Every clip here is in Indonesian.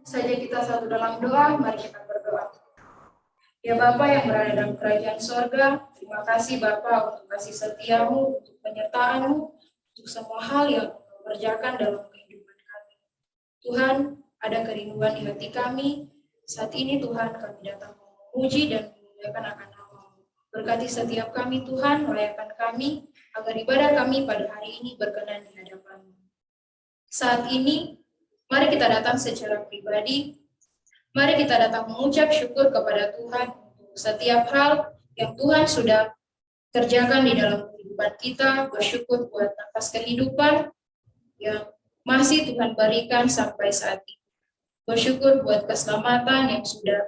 Saja kita satu dalam doa, mari kita berdoa. Ya Bapa yang berada dalam kerajaan sorga, terima kasih Bapa untuk kasih setiamu, untuk penyertaanmu, untuk semua hal yang Kau kerjakan dalam kehidupan kami. Tuhan, ada kerinduan di hati kami. Saat ini Tuhan kami datang memuji dan memuliakan akan nama-Mu. Berkati setiap kami Tuhan, layakan kami, agar ibadah kami pada hari ini berkenan di hadapan-Mu. Saat ini, mari kita datang secara pribadi. Mari kita datang mengucap syukur kepada Tuhan untuk setiap hal yang Tuhan sudah kerjakan di dalam kehidupan kita. Bersyukur buat nafas kehidupan yang masih Tuhan berikan sampai saat ini. Bersyukur buat keselamatan yang sudah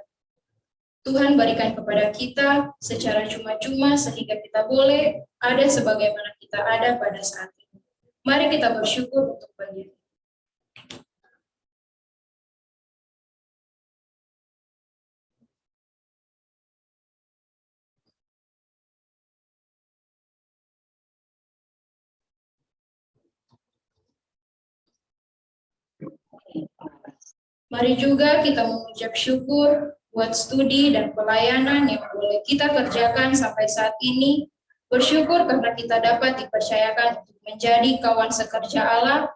Tuhan berikan kepada kita secara cuma-cuma sehingga kita boleh ada sebagaimana kita ada pada saat ini. Mari kita bersyukur untuk bagian. Mari juga kita mengucap syukur buat studi dan pelayanan yang boleh kita kerjakan sampai saat ini. Bersyukur karena kita dapat dipercayakan untuk menjadi kawan sekerja Allah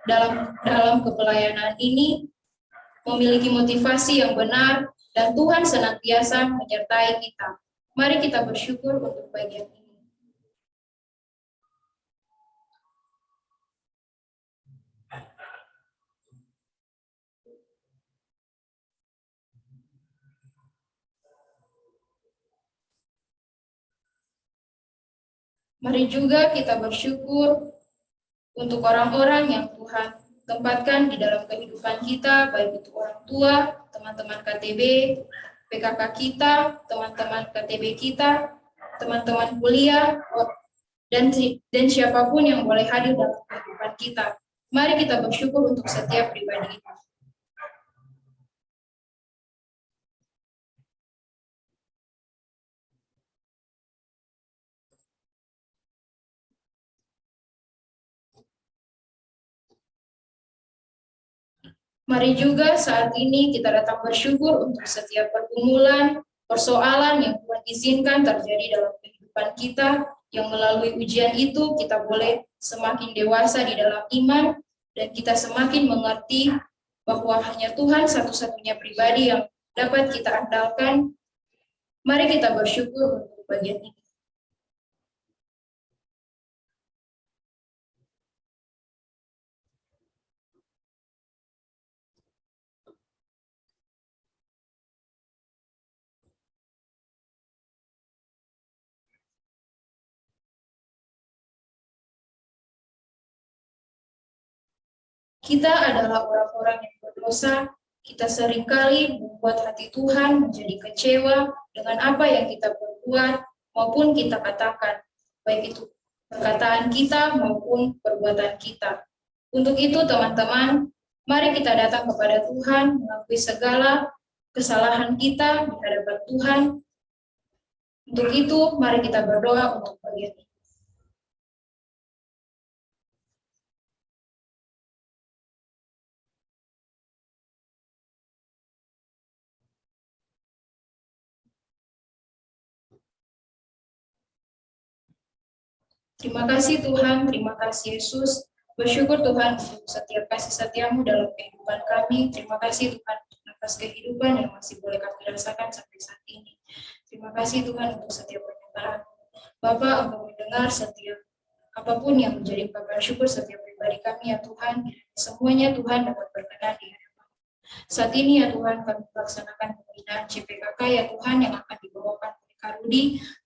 dalam kepelayanan ini, memiliki motivasi yang benar, dan Tuhan senantiasa menyertai kita. Mari kita bersyukur untuk bagian ini. Mari juga kita bersyukur untuk orang-orang yang Tuhan tempatkan di dalam kehidupan kita, baik itu orang tua, teman-teman KTB, PKK kita, teman-teman KTB kita, teman-teman kuliah, dan siapapun yang boleh hadir dalam kehidupan kita. Mari kita bersyukur untuk setiap pribadi itu. Mari juga saat ini kita datang bersyukur untuk setiap pergumulan, persoalan yang Tuhan izinkan terjadi dalam kehidupan kita, yang melalui ujian itu kita boleh semakin dewasa di dalam iman, dan kita semakin mengerti bahwa hanya Tuhan satu-satunya pribadi yang dapat kita andalkan. Mari kita bersyukur untuk bagian ini. Kita adalah orang-orang yang berdosa, kita seringkali membuat hati Tuhan menjadi kecewa dengan apa yang kita perbuat maupun kita katakan, baik itu perkataan kita maupun perbuatan kita. Untuk itu teman-teman, mari kita datang kepada Tuhan, mengakui segala kesalahan kita di hadapan Tuhan. Untuk itu, mari kita berdoa untuk bagian ini. Terima kasih Tuhan, terima kasih Yesus. Bersyukur Tuhan untuk setiap kasih setiamu dalam kehidupan kami. Terima kasih Tuhan untuk nafas kehidupan yang masih boleh kami rasakan sampai saat ini. Terima kasih Tuhan untuk setiap pernyataan. Bapak, Engkau mendengar setiap apapun yang menjadi kabar syukur setiap pribadi kami ya Tuhan. Semuanya Tuhan dapat berkenan di hadapan. Saat ini ya Tuhan kami melaksanakan pembinaan CPKK ya Tuhan yang akan dibawakan oleh Karudi.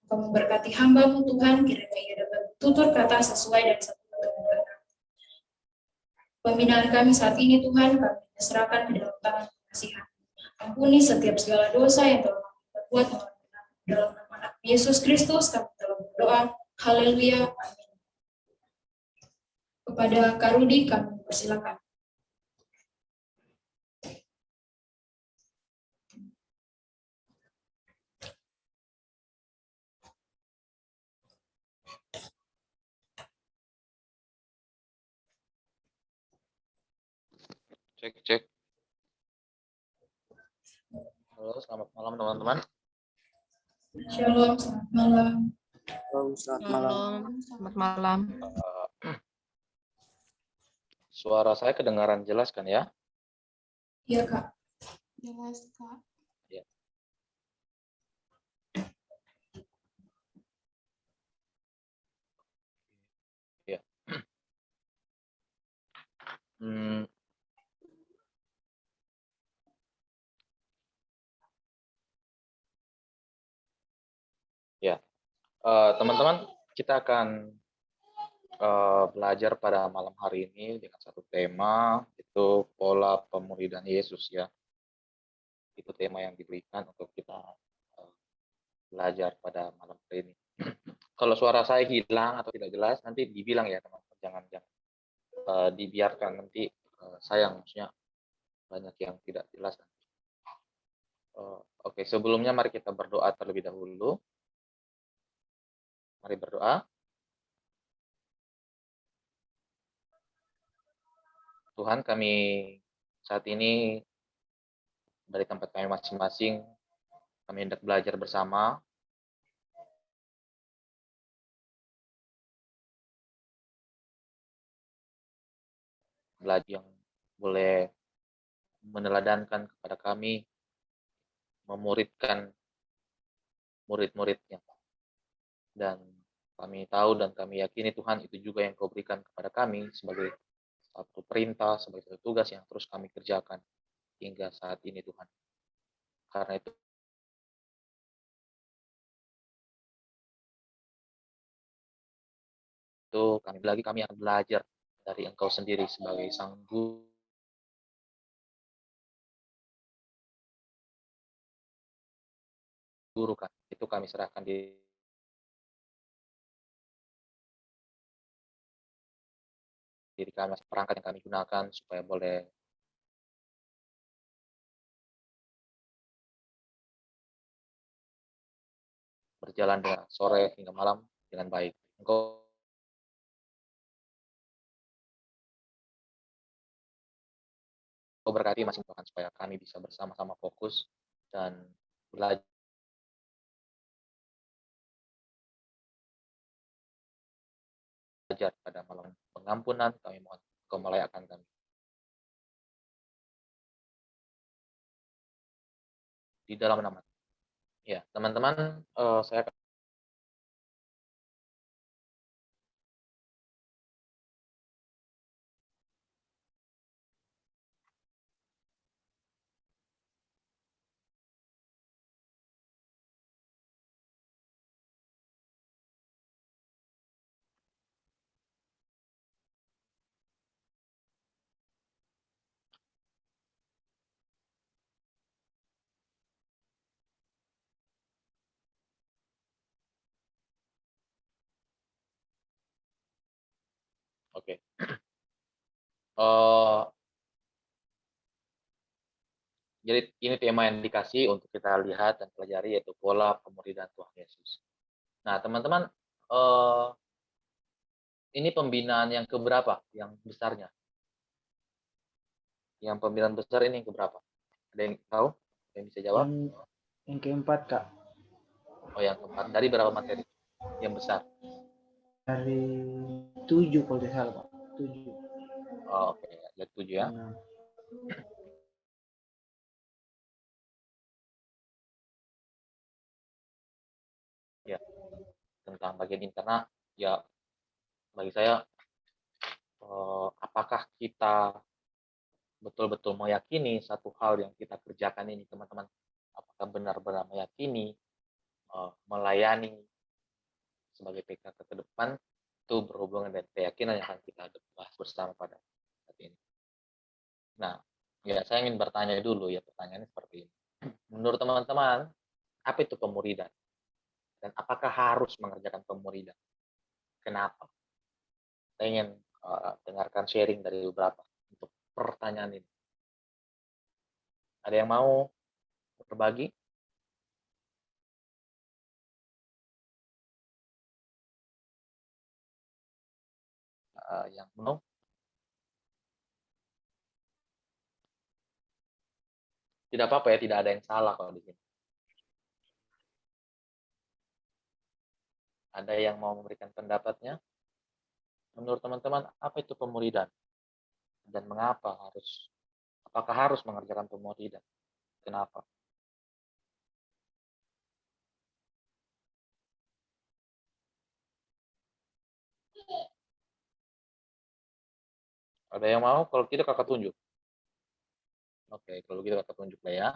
Engkau memberkati hamba-Mu Tuhan, kiranya ia dapat tutur kata sesuai dan satu dengan kata. Pembinaan kami saat ini Tuhan kami serahkan ke dalam tangan kasihan. Ampuni setiap segala dosa yang telah kami perbuat dalam nama Yesus Kristus kami telah berdoa. Haleluya. Amin. Kepada Karudi kami persilakan. Cek. Halo, selamat malam teman-teman. Shalom, selamat malam. Selamat malam. Suara saya kedengaran jelas kan ya? Iya Kak. Jelas Kak. Ya. Ya. Ya, teman-teman, kita akan belajar pada malam hari ini dengan satu tema, itu pola pemulihan Yesus ya. Itu tema yang diberikan untuk kita belajar pada malam hari ini. Kalau suara saya hilang atau tidak jelas, nanti dibilang ya teman-teman, jangan dibiarkan nanti sayang, maksudnya banyak yang tidak jelas. Oke, sebelumnya mari kita berdoa terlebih dahulu. Mari berdoa. Tuhan, kami saat ini dari tempat kami masing-masing, kami hendak belajar bersama. Belajar yang boleh meneladankan kepada kami, memuridkan murid-muridnya. Dan kami tahu dan kami yakini Tuhan itu juga yang Kau berikan kepada kami sebagai satu perintah, sebagai satu tugas yang terus kami kerjakan hingga saat ini Tuhan. Karena itu Itu kami akan belajar dari Engkau sendiri sebagai Sang Guru. Kan. Itu kami serahkan di diri kami, perangkat yang kami gunakan supaya boleh berjalan dengan sore hingga malam dengan baik. Engkau berkati masing-masing supaya kami bisa bersama-sama fokus dan belajar pada malam pengampunan. Kami mohon Engkau melayakkan kami. Di dalam nama. Ya, teman-teman, saya oke. Jadi ini tema yang dikasih untuk kita lihat dan pelajari, yaitu pola pemuridan Tuhan Yesus. Nah, teman-teman, ini pembinaan yang keberapa? Yang besarnya? Yang pembinaan besar ini yang keberapa? Ada yang tahu? Ada yang bisa jawab? Yang keempat, Kak. Oh, yang keempat. Dari berapa materi? Yang besar? Dari 7 kalau tidak salah, Pak. 7. Oh, oke. Dari 7 ya. Ya, tentang bagian internal, ya bagi saya, apakah kita betul-betul meyakini satu hal yang kita kerjakan ini, teman-teman? Apakah benar-benar meyakini, melayani sebagai PKK ke depan, itu berhubungan dengan keyakinan yang akan kita bahas bersama pada saat ini. Nah, ya saya ingin bertanya dulu ya, pertanyaannya seperti ini. Menurut teman-teman, apa itu pemuridan? Dan apakah harus mengerjakan pemuridan? Kenapa? Saya ingin dengarkan sharing dari beberapa untuk pertanyaan ini. Ada yang mau berbagi? Yang belum? Tidak apa-apa ya, tidak ada yang salah kalau di sini. Ada yang mau memberikan pendapatnya? Menurut teman-teman, apa itu pemuridan? Dan mengapa harus? Apakah harus mengerjakan pemuridan? Kenapa? Ada yang mau? Kalau tidak, kakak tunjuk. Oke, kalau gitu kakak tunjuk lah ya.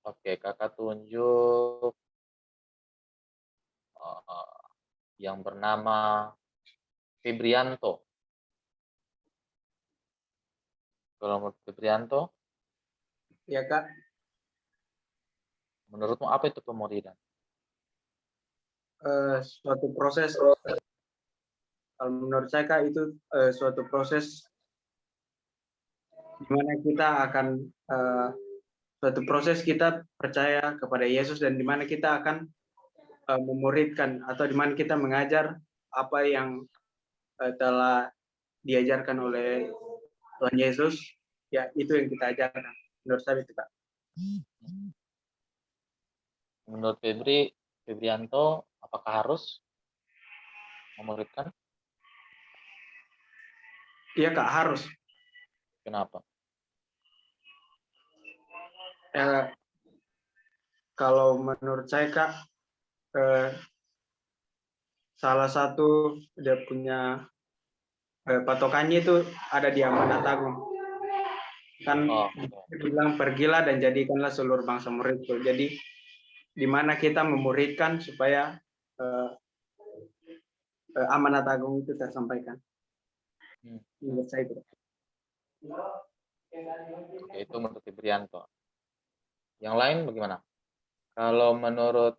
Oke, kakak tunjuk yang bernama Febrianto. Kalau menurut Febrianto, Ya, Kak. menurutmu apa itu pemuridan? Suatu proses, kalau menurut saya, Kak, itu suatu proses di mana kita akan suatu proses kita percaya kepada Yesus, dan di mana kita akan memuridkan, atau di mana kita mengajar apa yang telah diajarkan oleh Tuhan Yesus. Ya, itu yang kita ajarkan. Menurut saya itu, Kak. Menurut Febrianto, apakah harus memuridkan? Iya, Kak, harus. Kenapa? Kalau menurut saya, Kak, salah satu dia punya patokannya itu ada di Amanat Agung. Kan bilang, pergilah dan jadikanlah seluruh bangsa muridku. Jadi di mana kita memuridkan supaya amanat agung itu tersampaikan. Menurut saya itu. Oke, itu menurut Ibrianto. Yang lain bagaimana? Kalau menurut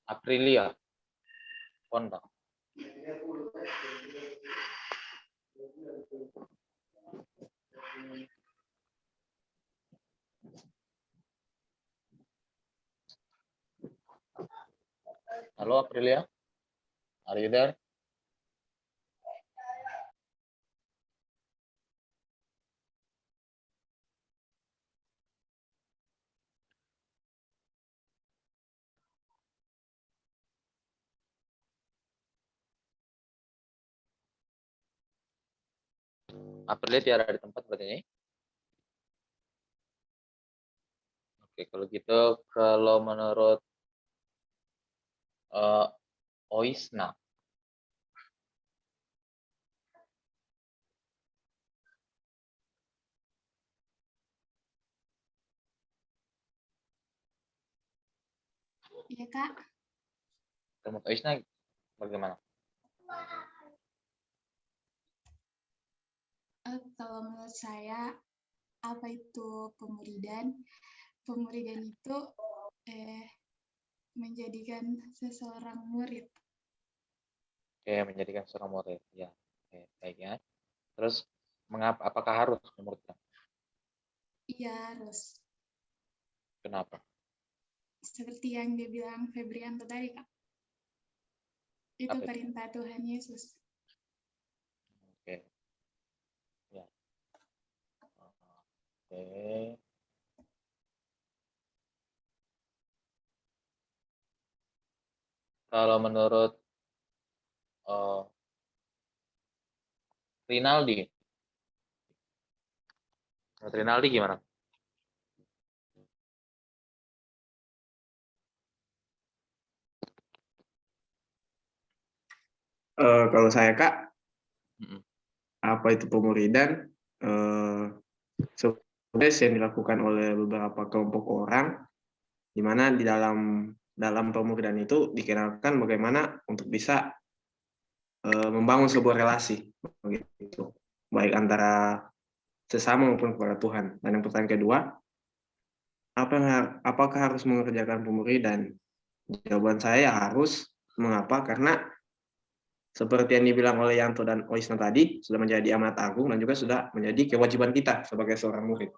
Aprilia, Ponda. Halo Aprilia, are you there? Aprilia tiada di tempat berarti ini. Oke, kalau gitu, kalau menurut Oisna, Iya, Kak. menurut Oisna bagaimana? Kalau menurut saya, apa itu pemuridan? Pemuridan itu menjadikan seseorang murid. Oke, menjadikan seorang murid. Ya, oke, baik ya. Terus, mengapa? Apakah harus memuridkan? Iya, harus. Kenapa? Seperti yang dia bilang Febrianto tadi, Kak. Itu Apa itu? perintah Tuhan Yesus. Oke. Ya. Oke. Kalau menurut Rinaldi, menurut Rinaldi gimana? Kalau saya Kak, Mm-mm. apa itu pemuridan? Proses yang dilakukan oleh beberapa kelompok orang, di mana di dalam pemuridan itu dikenalkan bagaimana untuk bisa membangun sebuah relasi, begitu, baik antara sesama maupun kepada Tuhan. Dan yang pertanyaan kedua, apakah harus mengerjakan pemuridan? Jawaban saya harus. Mengapa? Karena seperti yang dibilang oleh Yanto dan Oisna tadi, sudah menjadi amanat agung dan juga sudah menjadi kewajiban kita sebagai seorang murid.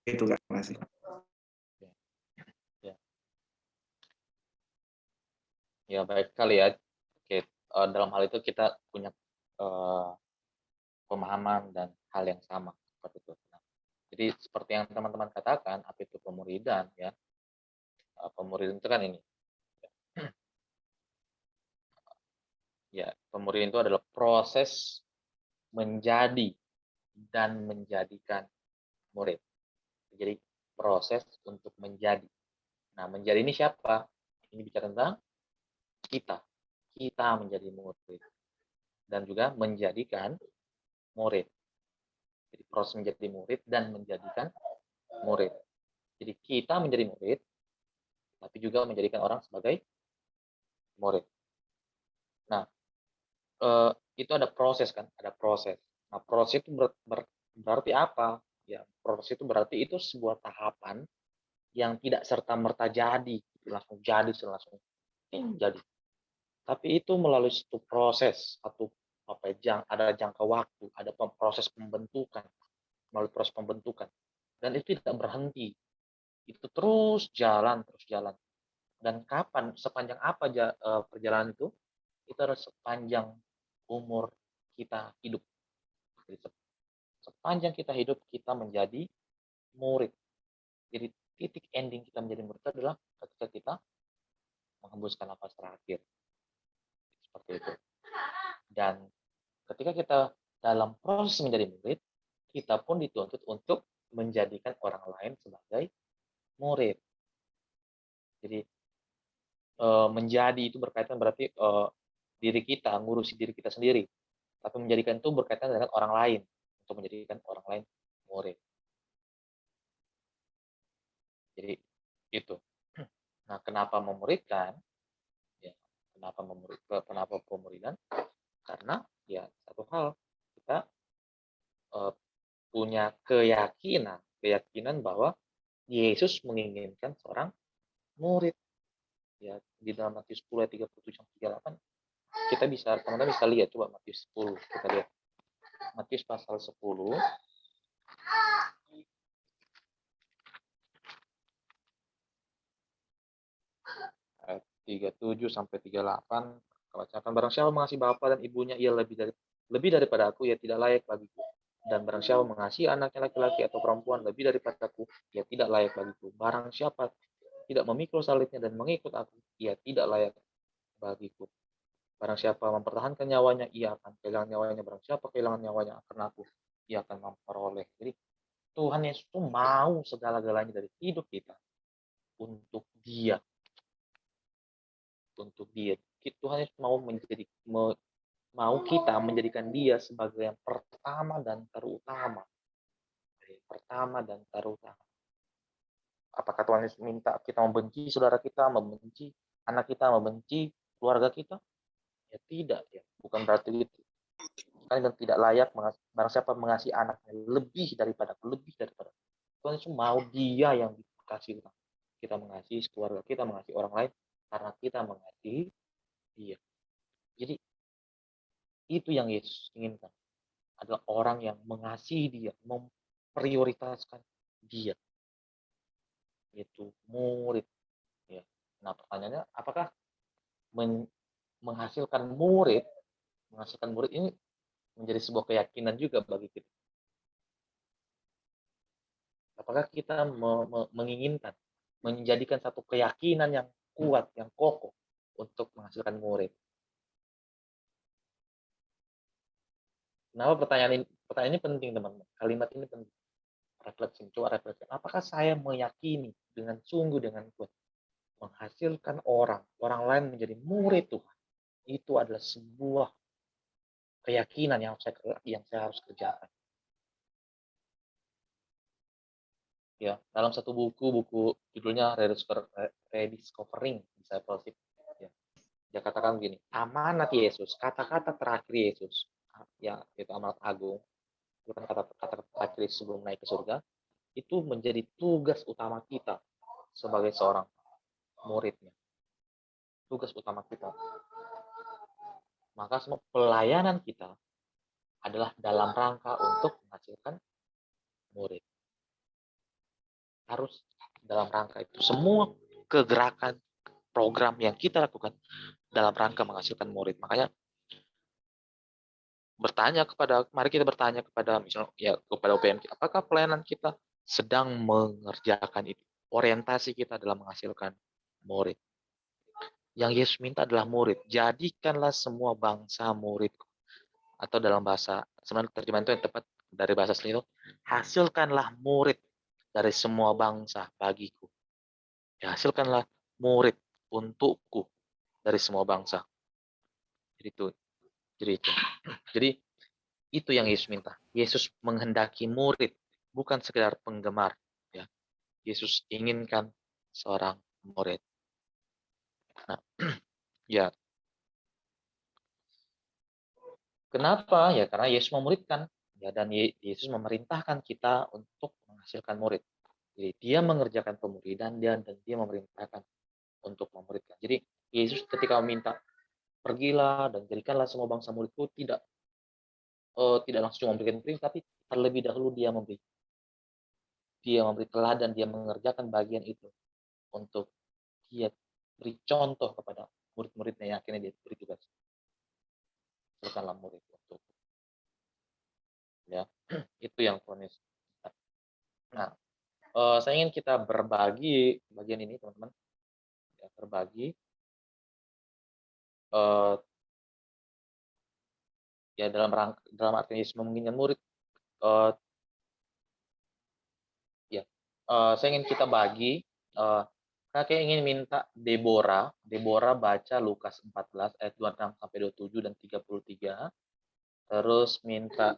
Itu Kak, terima kasih. Ya, baik sekali ya. Oke, dalam hal itu kita punya pemahaman dan hal yang sama seperti itu. Nah, jadi seperti yang teman-teman katakan, apa itu pemuridan ya? Pemuridan itu kan ini. Ya, pemuridan itu adalah proses menjadi dan menjadikan murid. Jadi proses untuk menjadi. Nah, menjadi ini siapa? Ini bicara tentang kita. Kita menjadi murid. Dan juga menjadikan murid. Jadi proses menjadi murid dan menjadikan murid. Jadi kita menjadi murid, tapi juga menjadikan orang sebagai murid. Nah, itu ada proses kan, ada proses. Nah, proses itu berarti apa? Ya, proses itu berarti itu sebuah tahapan yang tidak serta merta jadi, langsung jadi, langsung jadi. Tapi itu melalui satu proses, satu ada jangka waktu, ada proses pembentukan, melalui proses pembentukan, dan itu tidak berhenti, itu terus jalan, dan kapan, sepanjang apa perjalanan itu adalah sepanjang umur kita hidup. Jadi sepanjang kita hidup kita menjadi murid. Jadi titik ending kita menjadi murid adalah ketika kita menghembuskan nafas terakhir. Seperti itu. Dan ketika kita dalam proses menjadi murid, kita pun dituntut untuk menjadikan orang lain sebagai murid. Jadi menjadi itu berkaitan berarti diri kita, ngurusi diri kita sendiri. Tapi menjadikan itu berkaitan dengan orang lain, untuk menjadikan orang lain murid. Jadi itu. Nah, kenapa memuridkan? Ya, kenapa pemuridan? Karena ya satu hal, kita punya keyakinan bahwa Yesus menginginkan seorang murid. Ya, di dalam Matius 10 ayat 37 sampai 38 kita teman-teman bisa lihat, coba Matius 10 kita lihat. Matius pasal 10 ayat 37 sampai 38 bacakan, barang siapa mengasihi bapa dan ibunya ia lebih daripada aku, ia tidak layak bagiku. Dan barang siapa mengasihi anaknya laki-laki atau perempuan lebih daripada aku, ia tidak layak bagiku. Barang siapa tidak memikul salibnya dan mengikut aku, ia tidak layak bagiku. Barang siapa mempertahankan nyawanya, ia akan kehilangan nyawanya. Barang siapa kehilangan nyawanya karena aku, ia akan memperoleh. Jadi Tuhan Yesus itu mau segala-galanya dari hidup kita untuk Dia. Untuk Dia. Tuhan Yesus mau kita menjadikan Dia sebagai yang pertama dan terutama. Pertama dan terutama. Apakah Tuhan Yesus minta kita membenci saudara kita, membenci anak kita, membenci keluarga kita? Ya tidak, ya. Bukan berarti itu. Kan tidak layak, barang siapa mengasihi anaknya lebih daripada Tuhan Yesus mau Dia yang dikasih. Kita mengasihi keluarga kita, mengasihi orang lain karena kita mengasihi Dia. Jadi itu yang Yesus inginkan, adalah orang yang mengasihi Dia, memprioritaskan Dia, yaitu murid. Ya. Nah pertanyaannya, apakah menghasilkan murid ini menjadi sebuah keyakinan juga bagi kita? Apakah kita menginginkan menjadikan satu keyakinan yang kuat, yang kokoh untuk menghasilkan murid? Kenapa pertanyaan ini penting, teman-teman? Kalimat ini penting. Coba refleksi. Apakah saya meyakini dengan sungguh, dengan kuat, menghasilkan orang lain menjadi murid Tuhan? Itu adalah sebuah keyakinan yang saya harus kerjakan. Ya, dalam satu buku judulnya Rediscovering Discipleship. Ya, dia katakan begini, amanat Yesus, kata-kata terakhir Yesus, ya itu amanat agung, bukan kata-kata terakhir sebelum naik ke surga, itu menjadi tugas utama kita sebagai seorang muridnya. Tugas utama kita. Maka semua pelayanan kita adalah dalam rangka untuk menghasilkan murid. Harus dalam rangka itu. Semua kegerakan, program yang kita lakukan dalam rangka menghasilkan murid. Makanya mari kita bertanya kepada misalnya ya kepada UPM kita, apakah pelayanan kita sedang mengerjakan itu? Orientasi kita dalam menghasilkan murid. Yang Yesus minta adalah murid. Jadikanlah semua bangsa muridku. Atau dalam bahasa, sebenarnya terjemahan itu yang tepat dari bahasa asli itu, hasilkanlah murid dari semua bangsa bagiku. Ya, hasilkanlah murid untukku dari semua bangsa. Jadi itu yang Yesus minta. Yesus menghendaki murid, bukan sekedar penggemar. Ya. Yesus inginkan seorang murid. Nah, ya. Kenapa? Ya karena Yesus memuridkan. Ya, dan Yesus memerintahkan kita untuk menghasilkan murid. Jadi dia mengerjakan pemuridan dan dia memerintahkan untuk memuridkan. Jadi Yesus ketika meminta pergilah dan jadikanlah semua bangsa muridku, tidak langsung memberikan perintah, tapi terlebih dahulu dia memberi teladan, dia mengerjakan bagian itu untuk dia beri contoh kepada murid-muridnya yang akhirnya dia beri tugas. Bukanlah murid untuk ya itu yang Tuhan Yesus. Nah, saya ingin kita berbagi bagian ini, teman-teman. Ya, berbagi ya dalam arti Yesus menginginkan murid. Saya ingin kita bagi. Kakek ingin minta Deborah baca Lukas 14 ayat 26 sampai 27 dan 33. Terus minta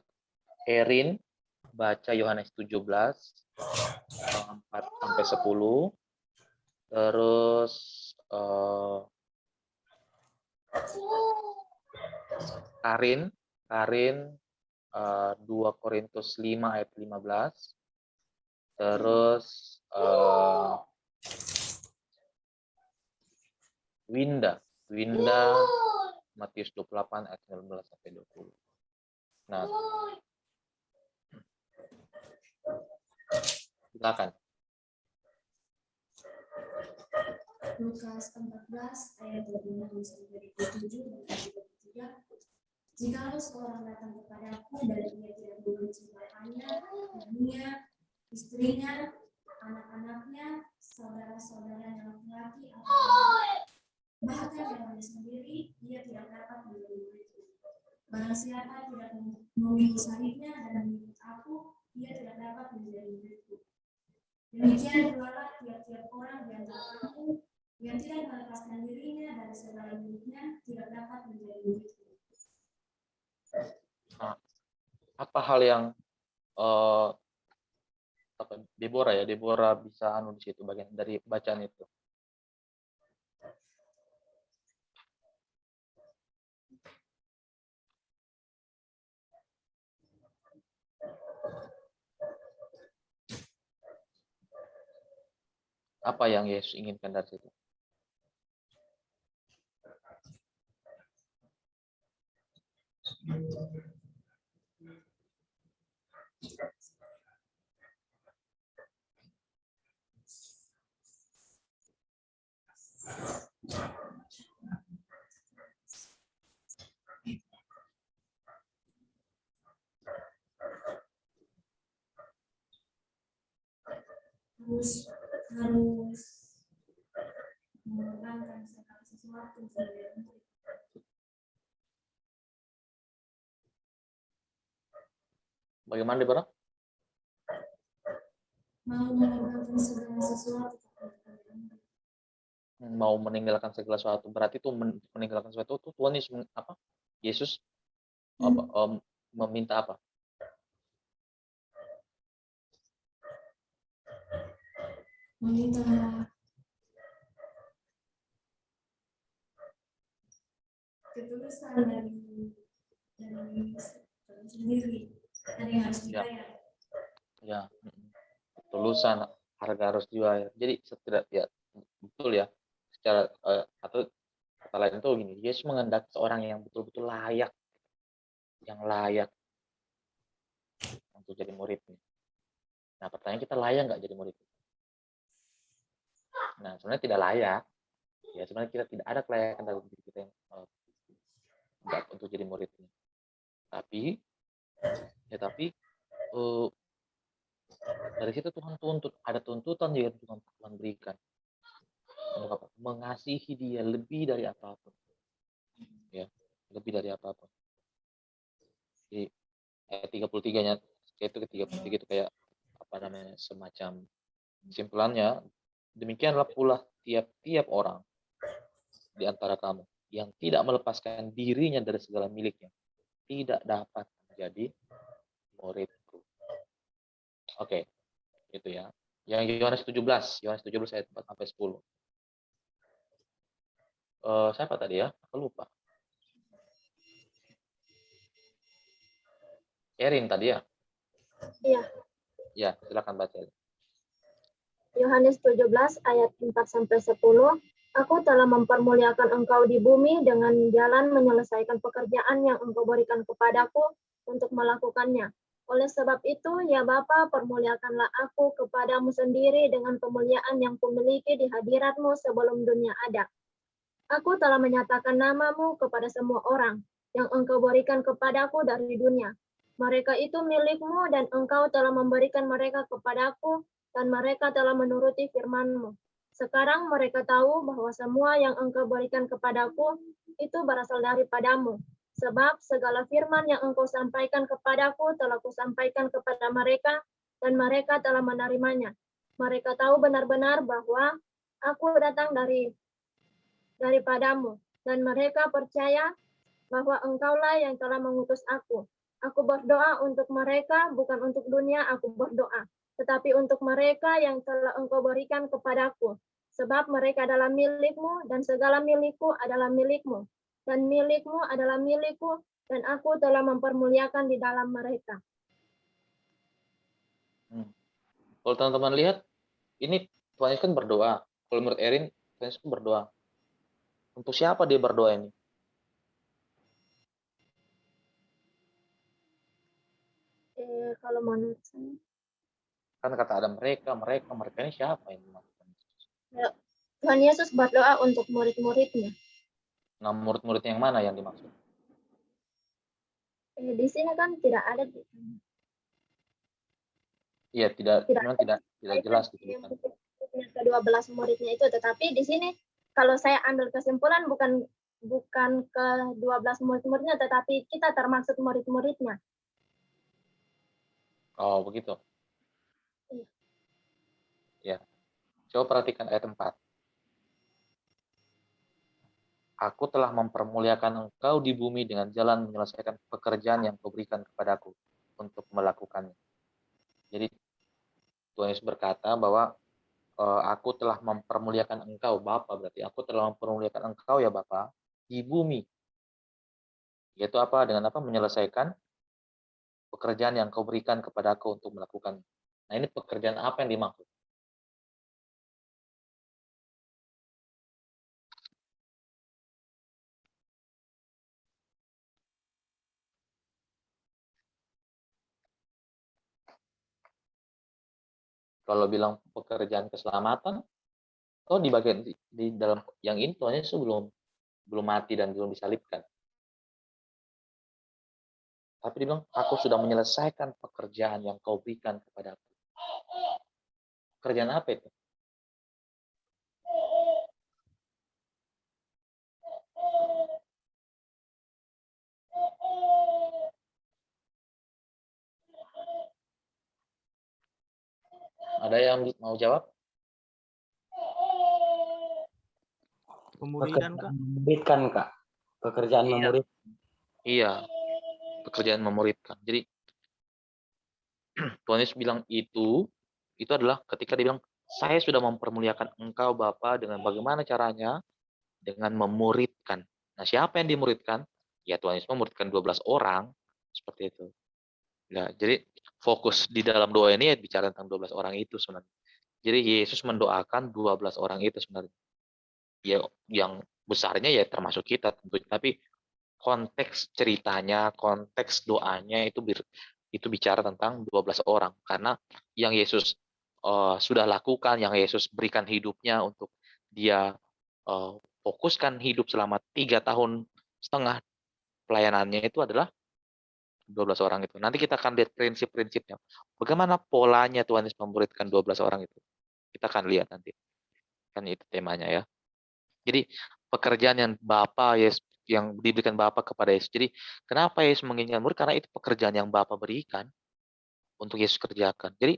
Erin baca Yohanes 17 4 sampai 10. Terus eh, Karin 2 Korintus 5 ayat 15. Terus Winda Matius 28 ayat 19 sampai 20. Nah, silakan. Lukas 14 ayat 26 sampai 27 dan 33. Jikalau seorang datang kepadaku dan ia tidak membenci bapaknya, ibunya, istrinya, anak-anaknya, saudara-saudaranya laki-laki atau bahkan nyawanya sendiri, ia tidak dapat menjadi muridku. Barang siapa tidak memikul salibnya dan mengikut aku, ia tidak dapat menjadi muridku. Demikian pula tiap-tiap orang di antara kamu yang tidak melepaskan dirinya dari segala miliknya tidak dapat menjadi muridku. Nah, apa hal yang Deborah bisa di situ bagian dari bacaan itu? Apa yang Yesus inginkan dari situ? harus mengorbankan segala sesuatu sebagai murid. Bagaimana, Deborah? Mau mengorbankan segala sesuatu sebagai murid. Mau meninggalkan segala sesuatu, berarti itu meninggalkan sesuatu itu Tuhan Yesus Yesus meminta apa? Meminta ketulusan dari sendiri, ada yang harus dibayar. Ya, ketulusan, harga harus dibayar. Jadi ya betul ya, secara atau kata lain itu gini, Yesus menghendaki seorang yang betul-betul layak, yang layak untuk jadi muridnya. Nah, pertanyaan kita layak nggak jadi murid? Nah, sebenarnya tidak layak. Ya, sebenarnya kita tidak ada kelayakan dalam diri kita yang untuk jadi muridnya. Tapi dari situ Tuhan tuntut, ada tuntutan yang Tuhan berikan. Untuk apa? Mengasihi dia lebih dari apapun. Ya, lebih dari apapun. Di ayat 33-nya itu itu kayak apa namanya, semacam kesimpulannya, demikianlah pula tiap-tiap orang di antara kamu yang tidak melepaskan dirinya dari segala miliknya tidak dapat menjadi muridku. Oke, itu ya. Yang Yohanes 17 ayat 4 sampai 10. Siapa tadi ya? Aku lupa. Erin tadi ya? Iya. Ya, silakan baca. Yohanes 17 ayat 4 sampai 10. Aku telah mempermuliakan engkau di bumi dengan jalan menyelesaikan pekerjaan yang engkau berikan kepadaku untuk melakukannya. Oleh sebab itu, ya Bapa, permuliakanlah aku kepadamu sendiri dengan kemuliaan yang kumiliki di hadiratmu sebelum dunia ada. Aku telah menyatakan namamu kepada semua orang yang engkau berikan kepadaku dari dunia. Mereka itu milikmu dan engkau telah memberikan mereka kepadaku dan mereka telah menuruti firman-Mu. Sekarang mereka tahu bahwa semua yang engkau berikan kepadaku itu berasal daripadamu. Sebab segala firman yang engkau sampaikan kepadaku telah kusampaikan kepada mereka dan mereka telah menerimanya. Mereka tahu benar-benar bahwa aku datang daripadamu dan mereka percaya bahwa engkaulah yang telah mengutus aku. Aku berdoa untuk mereka, bukan untuk dunia aku berdoa, tetapi untuk mereka yang telah engkau berikan kepadaku, sebab mereka adalah milikmu dan segala milikku adalah milikmu. Dan milikmu adalah milikku dan aku telah mempermuliakan di dalam mereka. Kalau teman-teman lihat, ini Tuhan Yesus kan berdoa. Kalau menurut Erin, Tuhan Yesus kan berdoa. Untuk siapa dia berdoa ini? Kalau menurut saya, Kan kata ada mereka ini siapa yang dimaksud? Tuhan Yesus berdoa untuk murid-muridnya. Nah, murid-murid yang mana yang dimaksud? Di sini kan tidak ada. Iya, memang tidak jelas disebutkan. Ke-12 muridnya itu, tetapi di sini kalau saya ambil kesimpulan bukan ke-12 murid-muridnya, tetapi kita termaksud murid-muridnya. Oh, begitu. Iya. Ya. Coba perhatikan ayat 4. Aku telah mempermuliakan engkau di bumi dengan jalan menyelesaikan pekerjaan yang kau berikan kepadaku untuk melakukannya. Jadi Tuhan Yesus berkata bahwa aku telah mempermuliakan engkau, Bapa, berarti aku telah mempermuliakan engkau ya Bapa di bumi. Yaitu apa? Dengan apa? Menyelesaikan pekerjaan yang kau berikan kepadaku untuk melakukan. Nah, ini pekerjaan apa yang dimaksud? Kalau bilang pekerjaan keselamatan, oh di bagian di dalam yang ini Tuhan Yesus belum mati dan belum disalibkan. Tapi dia bilang, aku sudah menyelesaikan pekerjaan yang kau berikan kepadaku. Pekerjaan apa itu? Ada yang mau jawab? Pemulihan, Kak. Memuridkan, Kak. Pekerjaan Iya. memurid. Iya, pekerjaan memuridkan. Jadi Tuhan Yesus bilang itu adalah ketika dia bilang, saya sudah mempermuliakan engkau Bapa dengan bagaimana caranya? Dengan memuridkan. Nah, siapa yang dimuridkan? Ya Tuhan Yesus memuridkan 12 orang, seperti itu. Nah, jadi fokus di dalam doa ini ya bicara tentang 12 orang itu sebenarnya. Jadi Yesus mendoakan 12 orang itu sebenarnya. Ya, yang besarnya ya termasuk kita tentu, tapi konteks ceritanya, konteks doanya itu bicara tentang 12 orang karena yang Yesus sudah lakukan, yang Yesus berikan hidupnya untuk dia fokuskan hidup selama 3,5 tahun pelayanannya itu adalah 12 orang itu. Nanti kita akan lihat prinsip-prinsipnya. Bagaimana polanya Tuhan Yesus memuridkan 12 orang itu. Kita akan lihat nanti. Kan itu temanya ya. Jadi pekerjaan yang Bapa Yesus yang diberikan Bapa kepada Yesus. Jadi kenapa Yesus menginginkan murid? Karena itu pekerjaan yang Bapa berikan untuk Yesus kerjakan. Jadi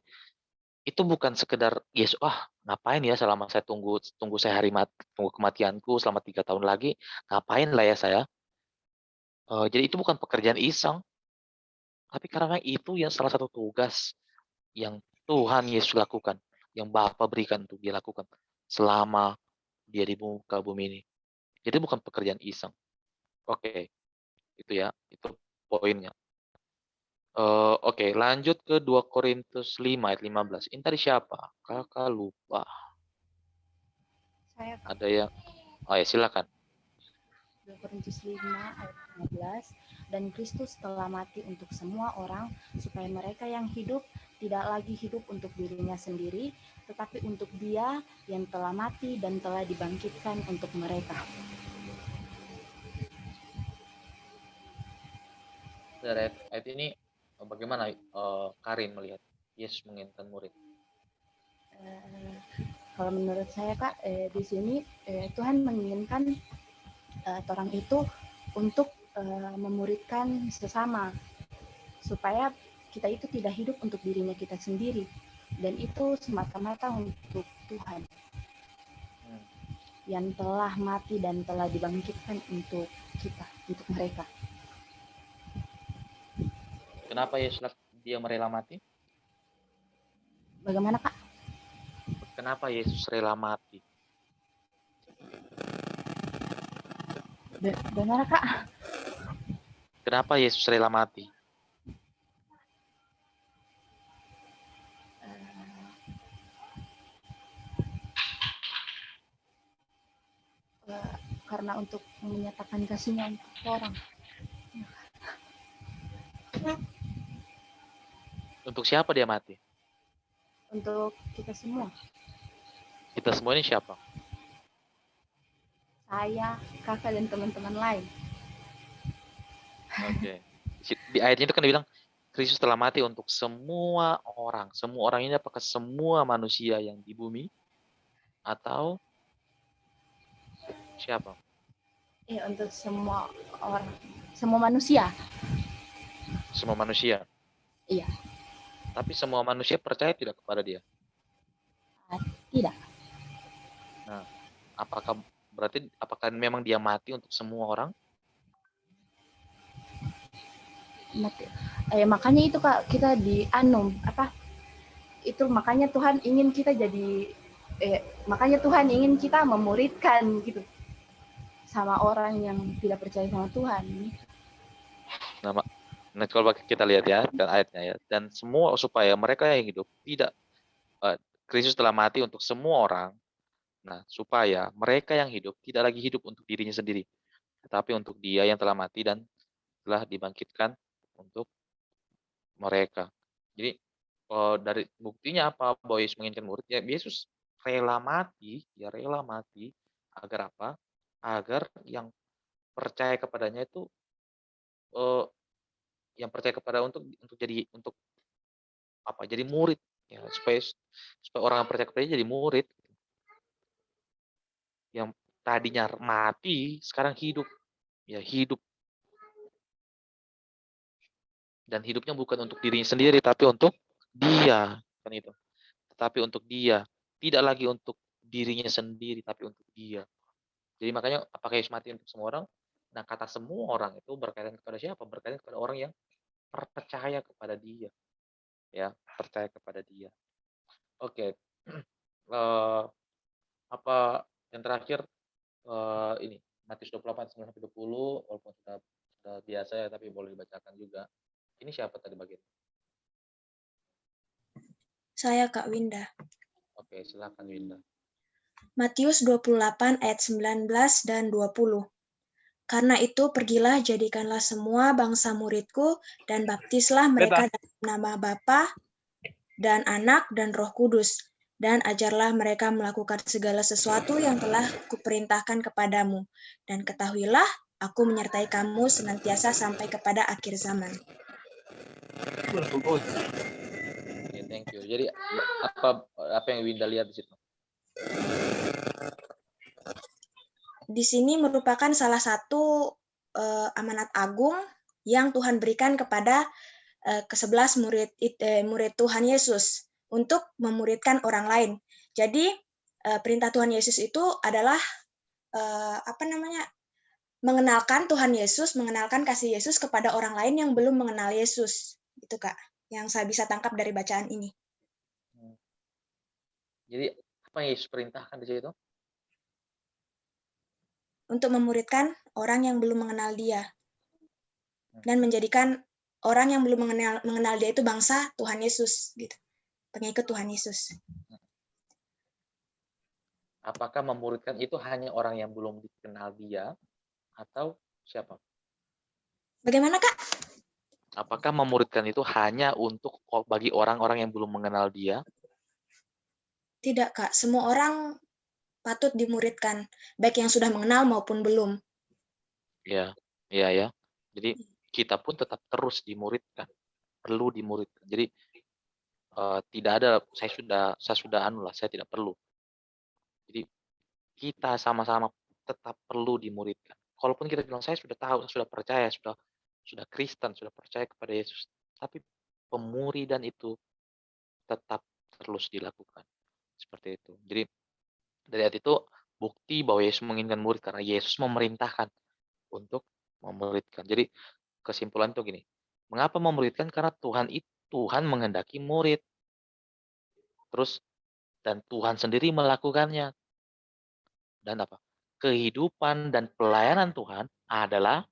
itu bukan sekedar Yesus, ngapain ya selama saya tunggu saya tunggu kematianku selama 3 tahun lagi, ngapain lah ya saya. Jadi itu bukan pekerjaan iseng, tapi karena itu yang salah satu tugas yang Tuhan Yesus lakukan, yang Bapa berikan untuk dia lakukan selama dia di muka bumi ini. Jadi bukan pekerjaan iseng. Oke, itu ya, itu poinnya. Oke, lanjut ke 2 Korintus 5 ayat 15. Ini tadi siapa? Kakak lupa. Saya, Kak. Ada yang, ya silakan. 2 Korintus 5 ayat 15. Dan Kristus telah mati untuk semua orang, supaya mereka yang hidup tidak lagi hidup untuk dirinya sendiri, tetapi untuk Dia yang telah mati dan telah dibangkitkan untuk mereka. Dari ayat ini bagaimana Karin melihat Yesus menginginkan murid? Kalau menurut saya, Kak, di sini Tuhan menginginkan orang itu untuk memuridkan sesama, supaya kita itu tidak hidup untuk dirinya kita sendiri, dan itu semata-mata untuk Tuhan yang telah mati dan telah dibangkitkan untuk kita, untuk mereka. Kenapa Yesus dia merela mati? Bagaimana, Kak? Kenapa Yesus rela mati? Benar Kak? Kenapa Yesus rela mati? Karena untuk menyatakan kasihnya untuk orang. Untuk siapa dia mati? Untuk kita semua. Kita semua ini siapa? Saya, kakak, dan teman-teman lain. Oke. Di ayatnya itu kan dibilang Kristus telah mati untuk semua orang. Semua orang ini apakah semua manusia yang di bumi atau siapa? Ya, untuk semua orang, semua manusia. Semua manusia. Iya. Tapi semua manusia percaya tidak kepada dia? Tidak. Nah, apakah memang dia mati untuk semua orang? Mati. Makanya itu Kak, kita itu makanya Tuhan ingin kita jadi makanya Tuhan ingin kita memuridkan gitu sama orang yang tidak percaya sama Tuhan. Nah, kalau kita lihat ya dan ayatnya ya, dan semua supaya mereka yang hidup tidak Kristus telah mati untuk semua orang. Nah, supaya mereka yang hidup tidak lagi hidup untuk dirinya sendiri, tetapi untuk Dia yang telah mati dan telah dibangkitkan untuk mereka. Jadi dari buktinya apa bahwa Yesus menginginkan murid? Ya Yesus rela mati agar apa? Agar yang percaya kepadanya itu yang percaya kepada untuk jadi murid ya, supaya orang yang percaya kepadanya jadi murid. Yang tadinya mati sekarang hidup. Ya hidup. Dan hidupnya bukan untuk dirinya sendiri tapi untuk Dia, kan itu. Tetapi untuk Dia, tidak lagi untuk dirinya sendiri tapi untuk Dia. Jadi makanya apakah Yesus mati untuk semua orang? Nah, kata semua orang itu berkaitan kepada siapa? Berkaitan kepada orang yang percaya kepada Dia. Ya, percaya kepada Dia. Oke. Apa yang terakhir ini Matius 28 sampai 20 walaupun sudah biasa ya tapi boleh dibacakan juga. Ini siapa tadi bagian? Saya Kak Winda. Oke, silakan Winda. Matius 28 ayat 19 dan 20. Karena itu pergilah jadikanlah semua bangsa muridku dan baptislah mereka dalam nama Bapa dan Anak dan Roh Kudus dan ajarlah mereka melakukan segala sesuatu yang telah kuperintahkan kepadamu dan ketahuilah aku menyertai kamu senantiasa sampai kepada akhir zaman. Ya, thank you. Jadi apa yang Winda lihat di situ? Di sini merupakan salah satu amanat agung yang Tuhan berikan kepada ke-11 murid Tuhan Yesus untuk memuridkan orang lain. Jadi perintah Tuhan Yesus itu adalah mengenalkan Tuhan Yesus, mengenalkan kasih Yesus kepada orang lain yang belum mengenal Yesus. Itu Kak, yang saya bisa tangkap dari bacaan ini. Jadi apa yang Yesus perintahkan di situ? Untuk memuridkan orang yang belum mengenal Dia dan menjadikan orang yang belum mengenal Dia itu bangsa Tuhan Yesus, gitu, pengikut Tuhan Yesus. Apakah memuridkan itu hanya orang yang belum dikenal Dia atau siapa? Bagaimana Kak? Apakah memuridkan itu hanya untuk bagi orang-orang yang belum mengenal Dia? Tidak Kak, semua orang patut dimuridkan, baik yang sudah mengenal maupun belum. Ya. Jadi kita pun tetap terus dimuridkan, perlu dimuridkan. Jadi tidak ada saya tidak perlu. Jadi kita sama-sama tetap perlu dimuridkan. Kalaupun kita bilang saya sudah tahu, saya sudah percaya, sudah Kristen, sudah percaya kepada Yesus, tapi pemuridan itu tetap terus dilakukan. Seperti itu. Jadi dari ayat itu bukti bahwa Yesus menginginkan murid karena Yesus memerintahkan untuk memuridkan. Jadi kesimpulan itu gini, mengapa memuridkan? Karena Tuhan menghendaki murid. Terus dan Tuhan sendiri melakukannya. Dan apa? kehidupan dan pelayanan Tuhan adalah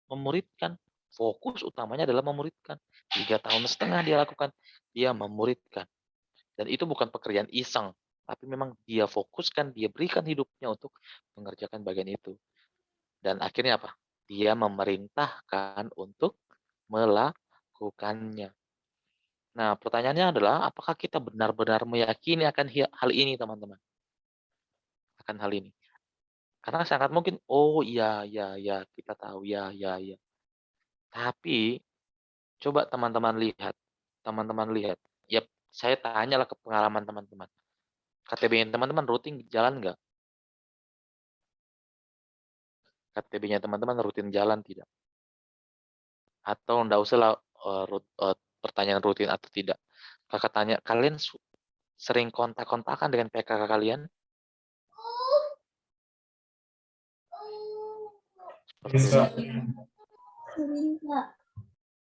memuridkan. Fokus utamanya adalah memuridkan. 3,5 tahun dia lakukan, dia memuridkan. Dan itu bukan pekerjaan iseng, tapi memang dia fokuskan, dia berikan hidupnya untuk mengerjakan bagian itu. Dan akhirnya apa? Dia memerintahkan untuk melakukannya. Nah, pertanyaannya adalah, apakah kita benar-benar meyakini akan hal ini, teman-teman? Akan hal ini. Karena sangat mungkin, oh iya, ya, kita tahu, ya. Tapi, coba teman-teman lihat. Ya, saya tanyalah ke pengalaman teman-teman. KTB-nya teman-teman rutin jalan nggak? KTB-nya teman-teman rutin jalan tidak? Atau nggak usah lah pertanyaan rutin atau tidak. Kakak tanya, kalian sering kontak-kontakan dengan PKK kalian?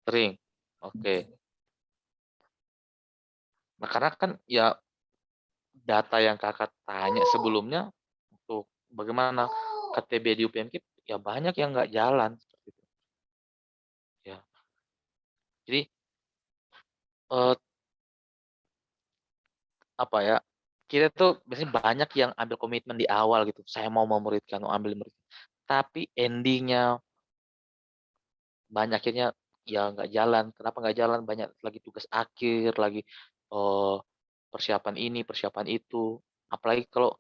Sering. Oke. Nah, karena kan ya data yang kakak tanya sebelumnya untuk bagaimana KTB di UPMKIP, ya banyak yang nggak jalan. Ya. Jadi apa ya? Kita tuh biasanya banyak yang ambil komitmen di awal gitu. Saya mau memuridkan, mau ambil murid. Tapi endingnya banyak akhirnya ya nggak jalan. Kenapa nggak jalan? Banyak lagi tugas akhir, lagi persiapan ini, persiapan itu. Apalagi kalau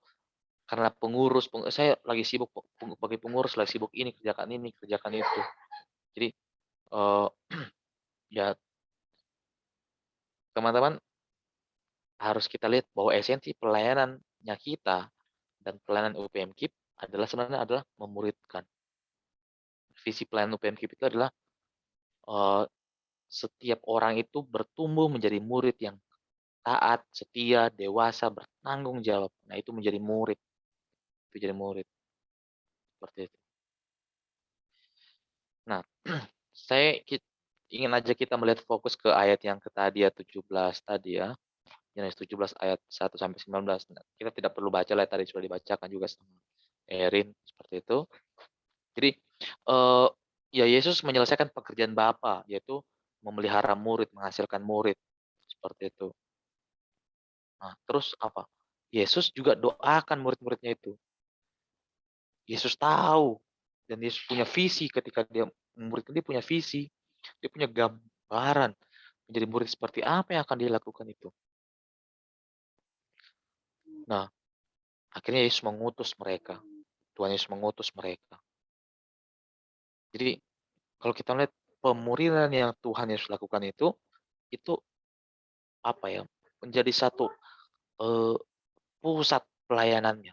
karena pengurus, saya lagi sibuk bagi pengurus, lagi sibuk ini, kerjakan itu. Jadi ya teman-teman harus kita lihat bahwa esensi pelayanannya kita dan pelayanan UPMKIP adalah sebenarnya adalah memuridkan. Visi pelayanan UPMKIP itu adalah setiap orang itu bertumbuh menjadi murid yang taat, setia, dewasa, bertanggung jawab. Nah, itu menjadi murid. Itu jadi murid. Seperti itu. Nah, saya ingin aja kita melihat fokus ke ayat yang tadi ya, 17 tadi ya. Yohanes 17 ayat 1 sampai 19. Nah, kita tidak perlu baca lah, tadi sudah dibacakan juga sama Erin seperti itu. Jadi ya Yesus menyelesaikan pekerjaan Bapa, yaitu memelihara murid, menghasilkan murid seperti itu. Nah, terus apa? Yesus juga doakan murid-muridnya itu. Yesus tahu dan Yesus punya visi ketika dia murid, dia punya visi, dia punya gambaran menjadi murid seperti apa yang akan dia lakukan itu. Nah, akhirnya Yesus mengutus mereka. Tuhan Yesus mengutus mereka. Jadi kalau kita lihat pemuridan yang Tuhan Yesus lakukan itu apa ya? Menjadi satu pusat pelayanannya,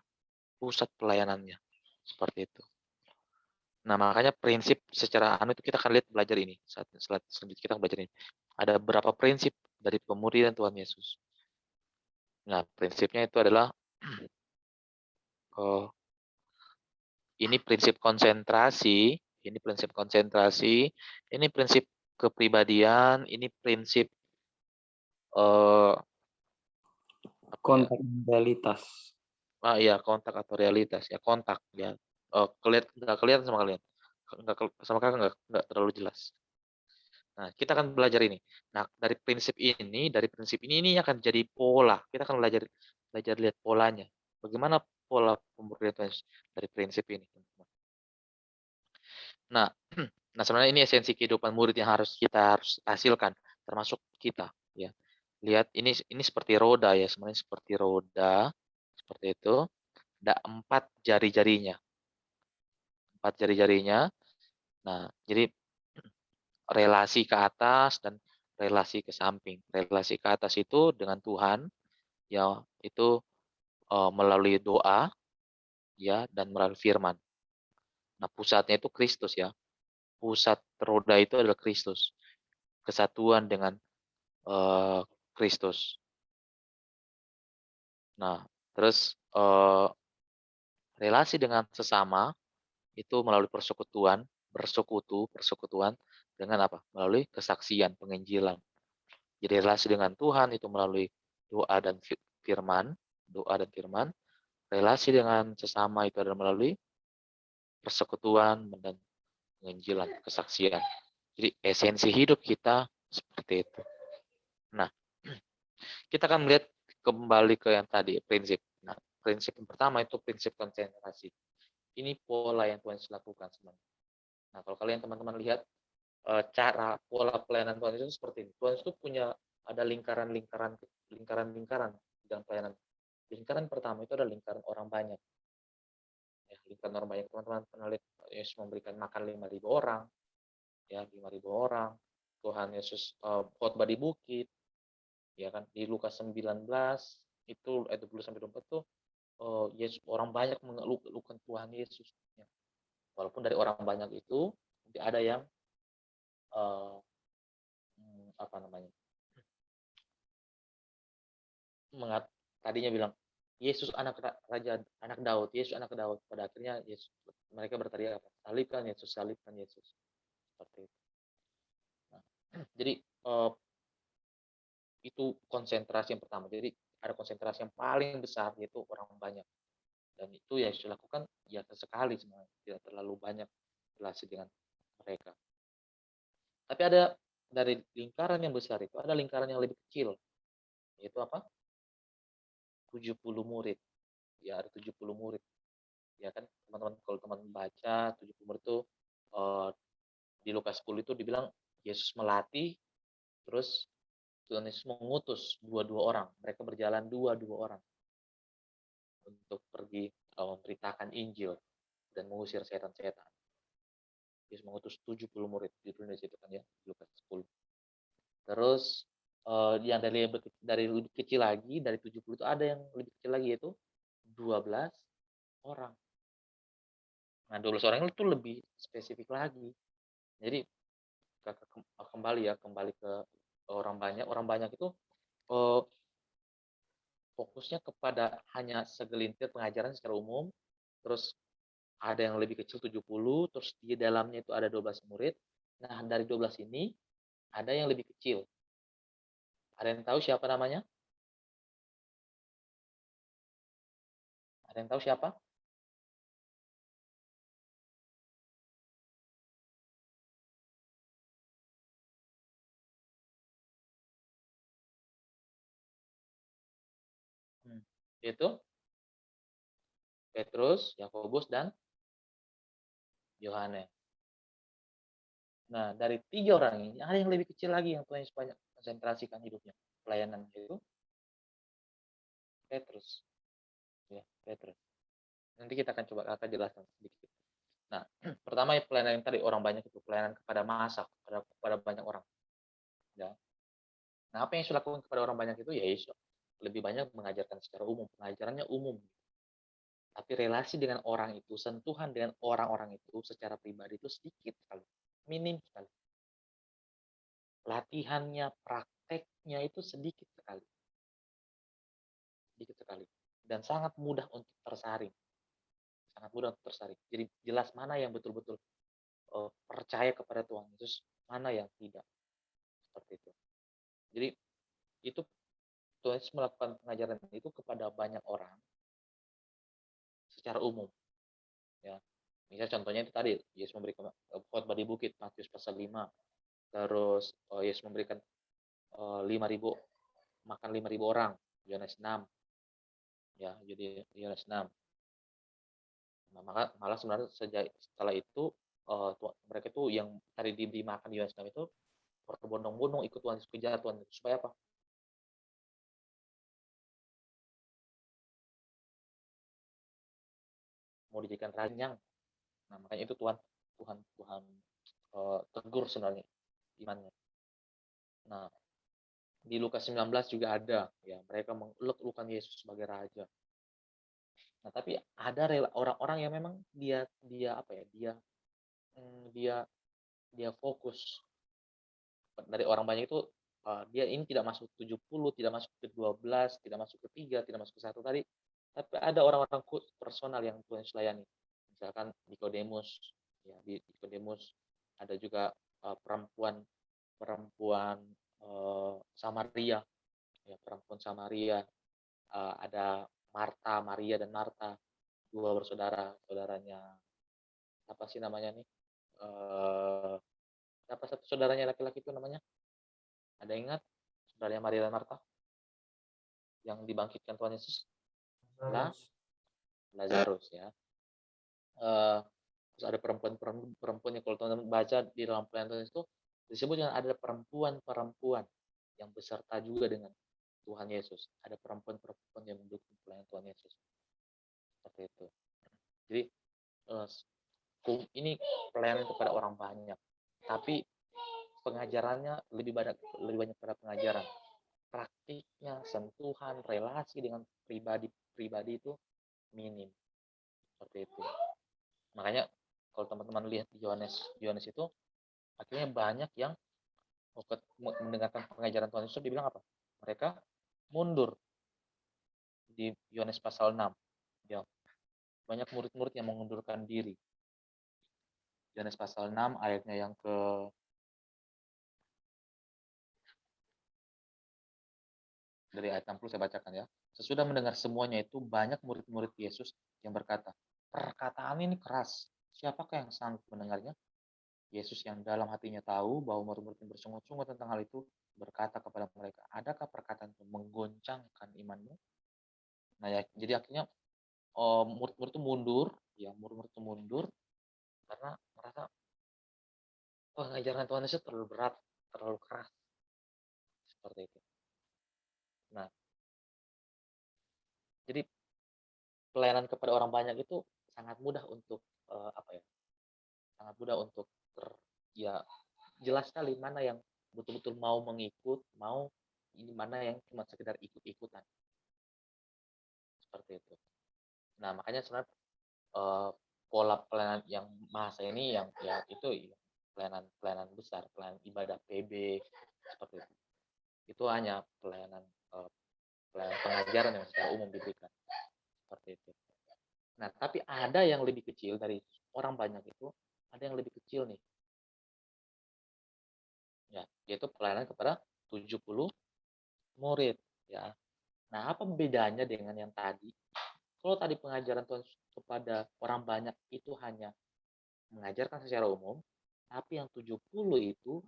seperti itu. Nah, makanya prinsip secara itu kita akan lihat belajar ini. Selanjutnya kita akan belajar ini. Ada beberapa prinsip dari pemuridan Tuhan Yesus. Nah, prinsipnya itu adalah ini prinsip konsentrasi, ini prinsip kepribadian, ini prinsip kontak realitas. Iya, kontak atau realitas ya, kontak ya. Nggak kelihatan sama kalian. Sama kakak nggak terlalu jelas. Nah, kita akan belajar ini. Nah, dari prinsip ini akan jadi pola. Kita akan belajar lihat polanya. Bagaimana pola pemberian dari prinsip ini. Nah, sebenarnya ini esensi kehidupan murid yang harus kita hasilkan, termasuk kita. Ya, lihat ini seperti roda ya, sebenarnya seperti roda, seperti itu. Ada 4 jari-jarinya. 4 jari-jarinya. Nah, jadi relasi ke atas dan relasi ke samping. Relasi ke atas itu dengan Tuhan, ya itu melalui doa, ya dan melalui firman. Nah, pusatnya itu Kristus ya. Pusat roda itu adalah Kristus. Kesatuan dengan Kristus. Nah, terus relasi dengan sesama itu melalui persekutuan dengan apa? Melalui kesaksian, penginjilan. Jadi relasi dengan Tuhan itu melalui doa dan firman. Relasi dengan sesama itu adalah melalui persekutuan, dan penginjilan, kesaksian. Jadi esensi hidup kita seperti itu. Nah, kita akan melihat kembali ke yang tadi, prinsip. Nah, prinsip yang pertama itu prinsip konsentrasi. Ini pola yang Tuhan Yesus lakukan sebenarnya. Nah, kalau kalian teman-teman lihat cara pola pelayanan Tuhan Yesus seperti ini. Tuhan Yesus punya ada lingkaran dalam pelayanan. Lingkaran pertama itu adalah lingkaran orang banyak. Ya, lingkaran orang banyak, teman-teman pernah lihat Yesus memberikan makan 5.000 orang, ya 5.000 orang. Tuhan Yesus khotbah di bukit, ya kan, di Lukas 19 itu ayat 20 sampai 24 tuh Yesus, orang banyak mengeluhkan Tuhan Yesus. Ya. Walaupun dari orang banyak itu ada yang apa namanya, tadinya bilang Yesus anak raja, anak Daud, Yesus anak Daud. Pada akhirnya Yesus, mereka berteriak apa? Salibkan Yesus, salibkan Yesus. Seperti itu. Nah, jadi itu konsentrasi yang pertama. Jadi ada konsentrasi yang paling besar, yaitu orang banyak. Dan itu ya Yesus lakukan ya sekali sebenarnya, tidak terlalu banyak relasi dengan mereka. Tapi ada dari lingkaran yang besar itu ada lingkaran yang lebih kecil, yaitu apa? 70 murid. Ya, ada 70 murid. Ya kan, teman-teman, kalau teman baca 70 murid itu di Lukas 10 itu dibilang Yesus melatih, terus Tuhan Yesus mengutus dua-dua orang. Mereka berjalan dua-dua orang untuk pergi memberitakan Injil dan mengusir setan-setan. Yesus mengutus 70 murid, judulnya di situ kan ya, Lukas 10. Terus yang dari lebih kecil lagi, dari 70 itu ada yang lebih kecil lagi, yaitu 12 orang. Nah, 12 orang itu lebih spesifik lagi. Jadi kembali ke orang banyak. Orang banyak itu fokusnya kepada hanya segelintir pengajaran secara umum. Terus ada yang lebih kecil 70, terus di dalamnya itu ada 12 murid. Nah, dari 12 ini ada yang lebih kecil. Ada yang tahu siapa namanya? Ada yang tahu siapa? Itu Petrus, Yakobus, dan Yohanes. Nah, dari 3 orang ini ada yang lebih kecil lagi yang Tuhan Yesus banyak konsentrasikan hidupnya, pelayanan itu Petrus. Ya, Petrus. Nanti kita akan coba jelaskan sedikit. Nah, pertama pelayanan yang tadi orang banyak itu pelayanan kepada massa, kepada banyak orang. Ya. Nah, apa yang Yesus lakukan kepada orang banyak itu ya Yesus lebih banyak mengajarkan secara umum, pengajarannya umum. Tapi relasi dengan orang itu, sentuhan dengan orang-orang itu secara pribadi itu sedikit sekali, minim sekali. Latihannya, prakteknya itu sedikit sekali. Sedikit sekali. Dan sangat mudah untuk tersaring. Sangat mudah untuk tersaring. Jadi jelas mana yang betul-betul percaya kepada Tuhan Yesus, mana yang tidak. Seperti itu. Jadi itu Tuhan Yesus melakukan pengajaran itu kepada banyak orang secara umum. Ya. Misalnya contohnya itu tadi, Yesus memberikan khotbah di bukit, Matius pasal 5. Terus Yesus memberikan 5.000, makan 5.000 orang, Yohanes 6. Ya, jadi Yohanes 6. Nah, malah sebenarnya setelah itu mereka itu yang tadi dimakan di Yohanes 6 itu berbondong-bondong ikut Tuhan Yesus, kejar Tuhan Yesus, supaya apa? Mau dijadikan raja. Nah, makanya itu Tuhan tegur sebenarnya imannya. Nah, di Lukas 19 juga ada, ya, mereka mengeluk-elukan Yesus sebagai raja. Nah, tapi ada orang-orang yang memang dia fokus. Dari orang banyak itu dia ini tidak masuk 70, tidak masuk ke 12, tidak masuk ke 3, tidak masuk ke 1 tadi. Tapi ada orang-orang personal yang Tuhan Yesus layani. Misalkan Nikodemus, ya, di Nikodemus ada juga perempuan Samaria, ya, perempuan Samaria, ada Marta, Maria dan Marta, 2 bersaudara, saudaranya apa sih namanya nih? Apa satu saudaranya laki-laki itu namanya? Ada ingat? Saudaranya Maria dan Marta yang dibangkitkan Tuhan Yesus? Lazarus ya. Terus ada perempuan yang kalau teman-teman baca di dalam pelayanan Tuhan itu disebutkan ada perempuan-perempuan yang beserta juga dengan Tuhan Yesus. Ada perempuan-perempuan yang mendukung pelayanan Tuhan Yesus. Seperti itu. Jadi ini pelayanan kepada orang banyak, tapi pengajarannya lebih banyak pada pengajaran. Praktiknya, sentuhan, relasi dengan pribadi itu minim. Seperti itu. Makanya kalau teman-teman lihat di Yohanes itu akhirnya banyak yang mendengarkan pengajaran Tuhan Yesus, dibilang apa? Mereka mundur. Di Yohanes pasal 6. Ya, banyak murid-murid yang mengundurkan diri. Yohanes pasal 6 ayatnya yang dari ayat 60 saya bacakan ya. Sesudah mendengar semuanya itu, banyak murid-murid Yesus yang berkata, perkataan ini keras, siapakah yang sanggup mendengarnya? Yesus yang dalam hatinya tahu bahwa murid-murid yang bersungut-sungut tentang hal itu, berkata kepada mereka, adakah perkataan itu menggoncangkan imanmu? Nah ya, jadi akhirnya murid-murid itu mundur, ya murid-murid itu mundur karena merasa pengajaran Tuhan Yesus terlalu berat, terlalu keras, seperti itu. Nah, jadi pelayanan kepada orang banyak itu sangat mudah untuk sangat mudah untuk ya jelas sekali mana yang betul-betul mau mengikut, mana yang cuma sekedar ikut-ikutan, seperti itu. Nah makanya sebenarnya pola pelayanan yang masa ini yang ya itu pelayanan besar, pelayanan ibadah PB seperti itu. Itu hanya pelayanan pengajaran yang secara umum diberikan seperti itu. Nah, tapi ada yang lebih kecil dari orang banyak itu, ada yang lebih kecil nih. Ya, yaitu pelayanan kepada 70 murid, ya. Nah, apa bedanya dengan yang tadi? Kalau tadi pengajaran Tuhan kepada orang banyak itu hanya mengajarkan secara umum, tapi yang 70 itu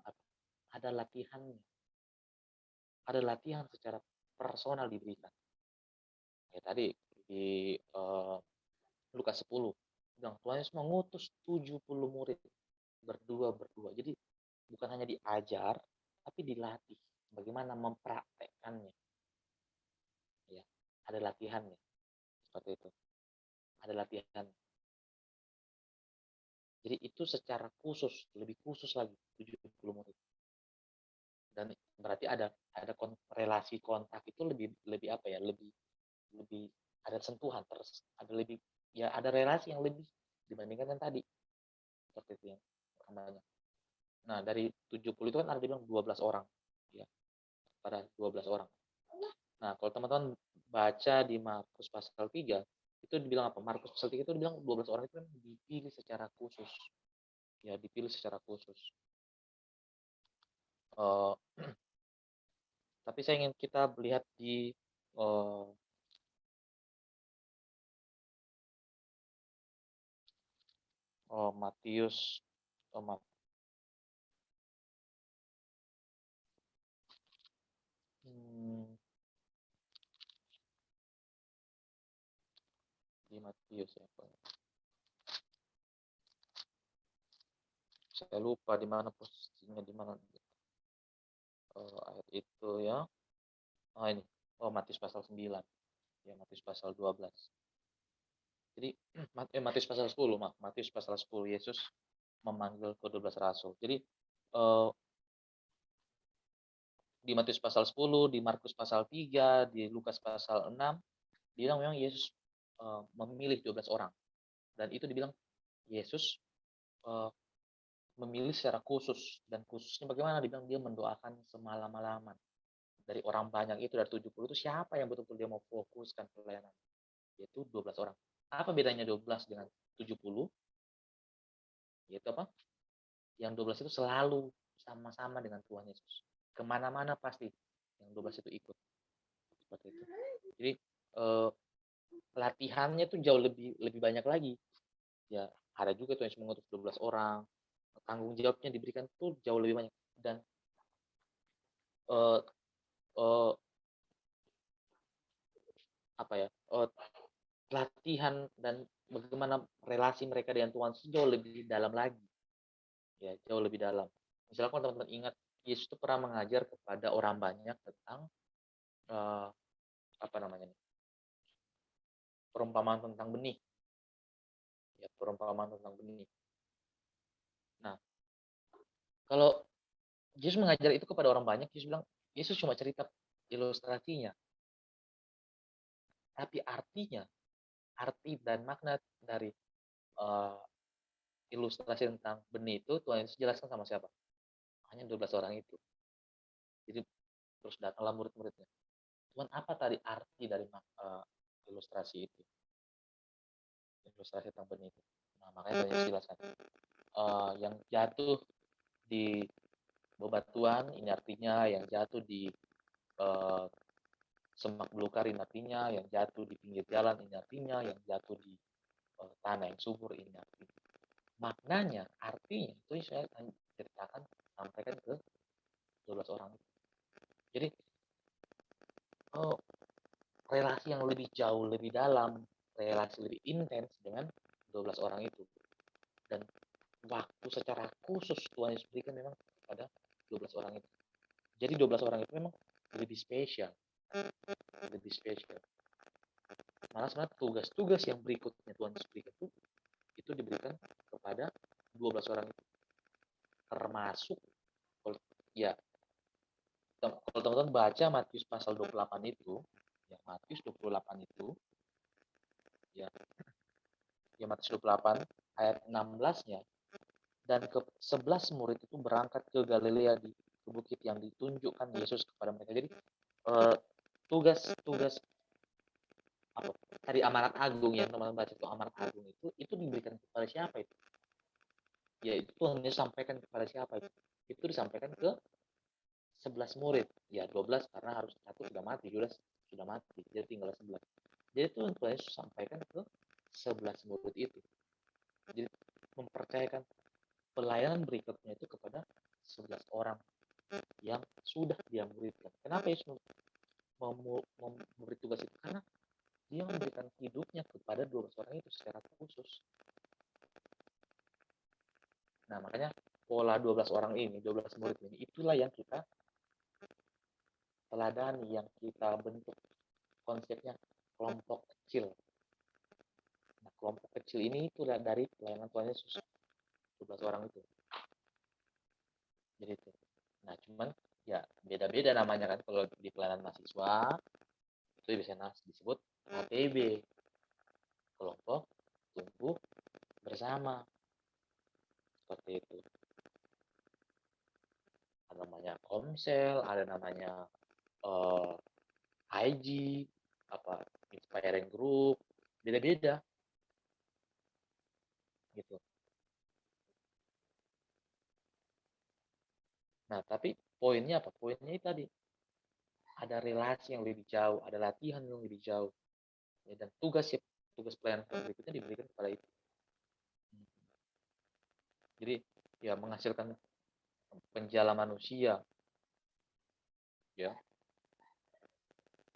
ada latihannya. Ada latihan secara personal diberikan. Ya tadi di Lukas 10 bilang Tuhan Yesus mengutus 70 murid berdua. Jadi bukan hanya diajar tapi dilatih bagaimana mempraktekkannya. Ya, ada latihannya. Seperti itu. Ada latihan. Jadi itu secara khusus, lebih khusus lagi 70 murid. Dan berarti ada relasi kontak itu lebih apa ya? Lebih ada sentuhan terus, ada relasi yang lebih dibandingkan yang tadi. Seperti itu yang namanya. Nah, dari 70 itu kan ada dibilang 12 orang. Ya, pada 12 orang. Nah, kalau teman-teman baca di Markus pasal 3, itu dibilang apa? Markus pasal 3 itu dibilang 12 orang itu kan dipilih secara khusus. Ya, dipilih secara khusus. Tapi saya ingin kita melihat di Matius di Matius ya. Saya lupa di mana posisinya, di mana ayat itu ya. Ini. Matius pasal 9. Ya, Matius pasal 12. Jadi Matius pasal 10, Matius pasal 10 Yesus memanggil ke-12 rasul. Jadi di Matius pasal 10, di Markus pasal 3, di Lukas pasal 6 dibilang memang Yesus memilih 12 orang. Dan itu dibilang Yesus memilih secara khusus, dan khususnya bagaimana dibilang dia mendoakan semalam-malaman. Dari orang banyak itu, dari 70 itu siapa yang betul-betul dia mau fokuskan pelayanan? Yaitu 12 orang. Apa bedanya 12 dengan 70? Yaitu apa? Yang 12 itu selalu sama-sama dengan Tuhan Yesus. Kemana-mana pasti yang 12 itu ikut. Seperti itu. Jadi latihannya itu jauh lebih banyak lagi. Ya, ada juga Tuhan Yesus mengutus 12 orang. Tanggung jawabnya diberikan tuh jauh lebih banyak. Dan eh, eh, apa ya, latihan dan bagaimana relasi mereka dengan Tuhan jauh lebih dalam lagi, ya jauh lebih dalam. Misalnya kalau teman-teman ingat, Yesus itu pernah mengajar kepada orang banyak tentang apa namanya nih, perumpamaan tentang benih, ya perumpamaan tentang benih. Nah, kalau Yesus mengajar itu kepada orang banyak, Yesus bilang, Yesus cuma cerita ilustrasinya, tapi artinya, arti dan makna dari ilustrasi tentang benih itu Tuhan Yesus jelaskan sama siapa? Hanya 12 orang itu. Jadi terus datanglah murid-muridnya. Tuhan, apa tadi arti dari ilustrasi itu? Ilustrasi tentang benih itu. Nah, makanya Tuhan Yesus jelaskan. Yang jatuh di bebatuan, ini artinya yang jatuh di semak belukar, ini artinya yang jatuh di pinggir jalan, ini artinya yang jatuh di tanah yang subur, ini artinya. Maknanya, artinya itu saya akan ceritakan, sampaikan ke 12 orang itu. Jadi relasi yang lebih jauh, lebih dalam, relasi lebih intens dengan 12 orang itu. Dan waktu secara khusus Tuhan Yesus berikan memang kepada 12 orang itu. Jadi 12 orang itu memang lebih spesial. Lebih spesial. Malah sebenarnya tugas-tugas yang berikutnya Tuhan Yesus berikan itu diberikan kepada 12 orang itu. Termasuk, ya, kalau teman-teman baca Matius pasal 28 itu, ya Matius 28 itu, ya Matius 28 ayat 16-nya, dan ke-11 murid itu berangkat ke Galilea di bukit yang ditunjukkan Yesus kepada mereka. Jadi tugas apa tadi, amanat agung yang teman-teman baca itu, amanat agung itu diberikan kepada siapa itu? Ya itu Tuhan Yesus sampaikan kepada siapa itu? Itu disampaikan ke 11 murid. Ya 12 karena harus satu sudah mati, Judas sudah mati, jadi tinggal 11. Jadi Tuhan Yesus sampaikan ke 11 murid itu. Jadi mempercayakan pelayanan berikutnya itu kepada 11 orang yang sudah dia muridkan. Kenapa Yesus memberi tugas itu? Karena dia memberikan hidupnya kepada 12 orang itu secara khusus. Nah, makanya pola 12 orang ini, 12 murid ini, itulah yang kita teladani, yang kita bentuk konsepnya kelompok kecil. Nah, kelompok kecil ini itulah dari pelayanan Tuhan Yesus, 12 orang itu. Jadi itu. Nah, cuman ya beda-beda namanya kan. Kalau di pelayanan mahasiswa itu biasanya disebut KTB, kelompok tumbuh bersama, seperti itu. Ada namanya komsel, ada namanya IG, apa inspiring group, beda-beda gitu. Nah, tapi poinnya apa? Poinnya itu tadi, ada relasi yang lebih jauh, ada latihan yang lebih jauh, ya, dan tugas pelayanan berikutnya diberikan kepada itu. Jadi ya menghasilkan penjala manusia, ya,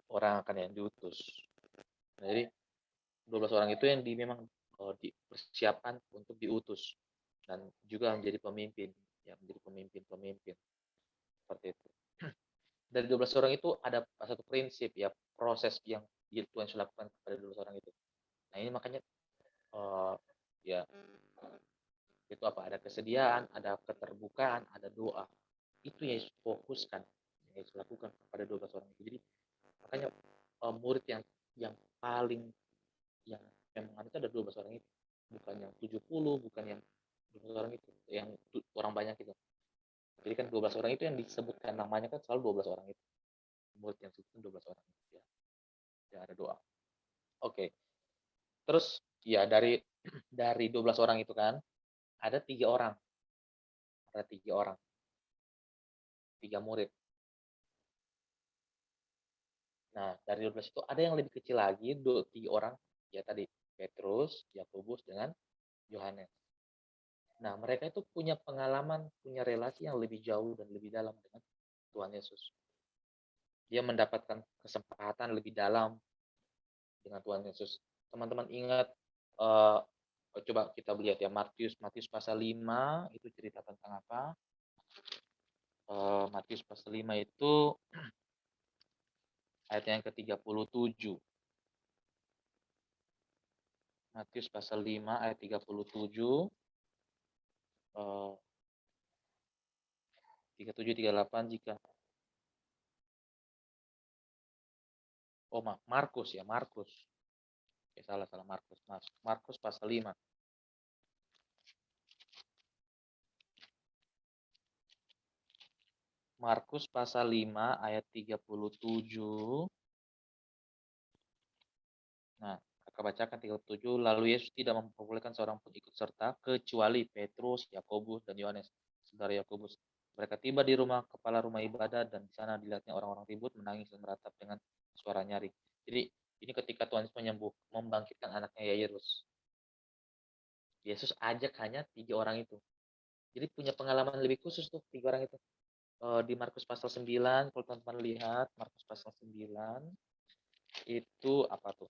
orang akan yang diutus. Nah, jadi 12 orang itu yang memang dipersiapkan untuk diutus dan juga menjadi pemimpin, ya menjadi pemimpin seperti itu. Dari 12 orang itu ada satu prinsip, ya proses yang Tuhan lakukan kepada 12 orang itu. Nah ini makanya ya itu apa, ada kesediaan, ada keterbukaan, ada doa. Itu yang Yesus fokuskan, yang Yesus lakukan kepada 12 orang itu. Jadi makanya murid yang paling yang memang itu ada 12 orang itu, bukan yang 70, bukan yang 12 orang itu, yang orang banyak itu. Jadi kan 12 orang itu yang disebutkan namanya kan selalu 12 orang itu. Murid yang disebutkan 12 orang itu, ya. Ya ada doa. Oke. Terus ya dari 12 orang itu kan ada 3 orang. Ada 3 orang. 3 murid. Nah, dari 12 itu ada yang lebih kecil lagi, 3 orang, ya tadi Petrus, Yakobus dengan Yohanes. Nah, mereka itu punya pengalaman, punya relasi yang lebih jauh dan lebih dalam dengan Tuhan Yesus. Dia mendapatkan kesempatan lebih dalam dengan Tuhan Yesus. Teman-teman ingat, coba kita lihat ya, Matius pasal 5 itu cerita tentang apa? Matius pasal 5 itu ayat yang ke-37. Matius pasal 5 ayat 37. 37 38 jika Markus ya, Markus. Salah Markus pasal 5. Markus pasal 5 ayat 37. Nah, kakak bacakan 37. Lalu Yesus tidak memperbolehkan seorang pun ikut serta kecuali Petrus, Yakobus, dan Yohanes, saudara Yakobus. Mereka tiba di rumah kepala rumah ibadah dan di sana dilihatnya orang-orang ribut menangis dan meratap dengan suara nyaring. Jadi ini ketika Tuhan Yesus membangkitkan anaknya Yairus. Yesus ajak hanya 3 orang itu. Jadi punya pengalaman lebih khusus tuh 3 orang itu. Di Markus pasal 9, kalau teman-teman lihat Markus pasal 9 itu apa tuh?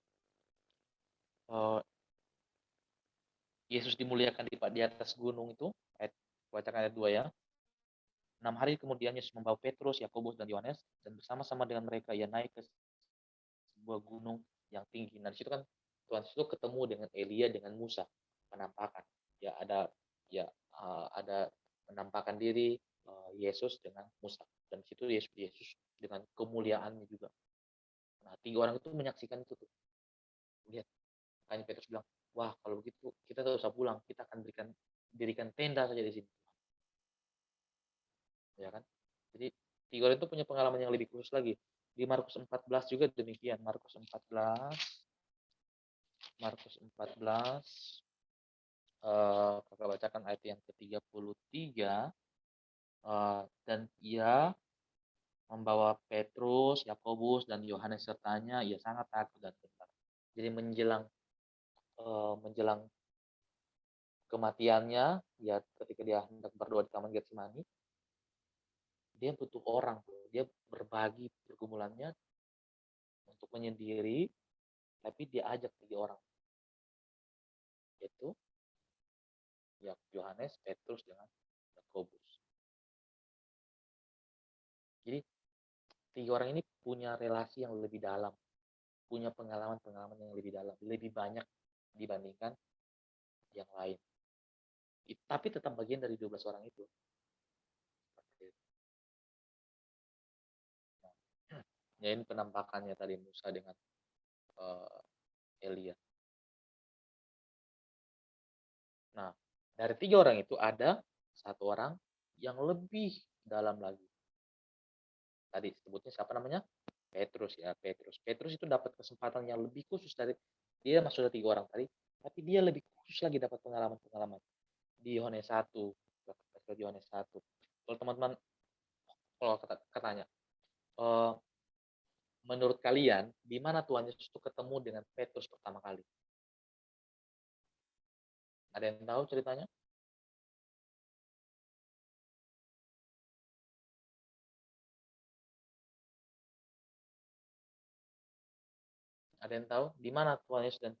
Yesus dimuliakan di atas gunung itu, bacakan ayat 2 ya. 6 hari kemudian Yesus membawa Petrus, Yakobus, dan Yohanes, dan bersama-sama dengan mereka ia naik ke sebuah gunung yang tinggi. Nah, di situ kan Tuhan Yesus ketemu dengan Elia dengan Musa, penampakan. Ya ada penampakan diri Yesus dengan Musa. Dan di situ Yesus dengan kemuliaannya juga. Nah, 3 orang itu menyaksikan itu tuh. Lihat, makanya Petrus bilang, wah kalau begitu kita tidak usah pulang, kita akan dirikan tenda saja di sini. Ya kan? Jadi 3 orang itu punya pengalaman yang lebih khusus lagi. Di Markus 14 juga demikian. Markus 14 kakak bacakan ayat yang ke-33. Dan ia membawa Petrus, Yakobus, dan Yohanes sertanya, ia sangat takut dan gentar. Jadi menjelang kematiannya, ya ketika dia hendak berdoa di taman Getsemani, dia butuh orang, dia berbagi pergumulannya untuk menyendiri, tapi dia ajak 3 orang, yaitu Yohanes, Petrus, dengan Yakobus. Jadi 3 orang ini punya relasi yang lebih dalam, punya pengalaman-pengalaman yang lebih dalam, lebih banyak dibandingkan yang lain. Tapi tetap bagian dari 12 orang itu. Ya ini penampakannya tadi Musa dengan Elia. Nah, dari 3 orang itu ada 1 orang yang lebih dalam lagi. Tadi sebutnya siapa namanya? Petrus ya, Petrus. Petrus itu dapat kesempatan yang lebih khusus dari dia masuk dari 3 orang tadi, tapi dia lebih khusus lagi dapat pengalaman-pengalaman di Yohanes 1. Di Yohanes 1. Kalau teman-teman katanya, menurut kalian di mana Tuhan Yesus itu ketemu dengan Petrus pertama kali? Ada yang tahu ceritanya? Ada yang tahu di mana Tuhan Yesus dan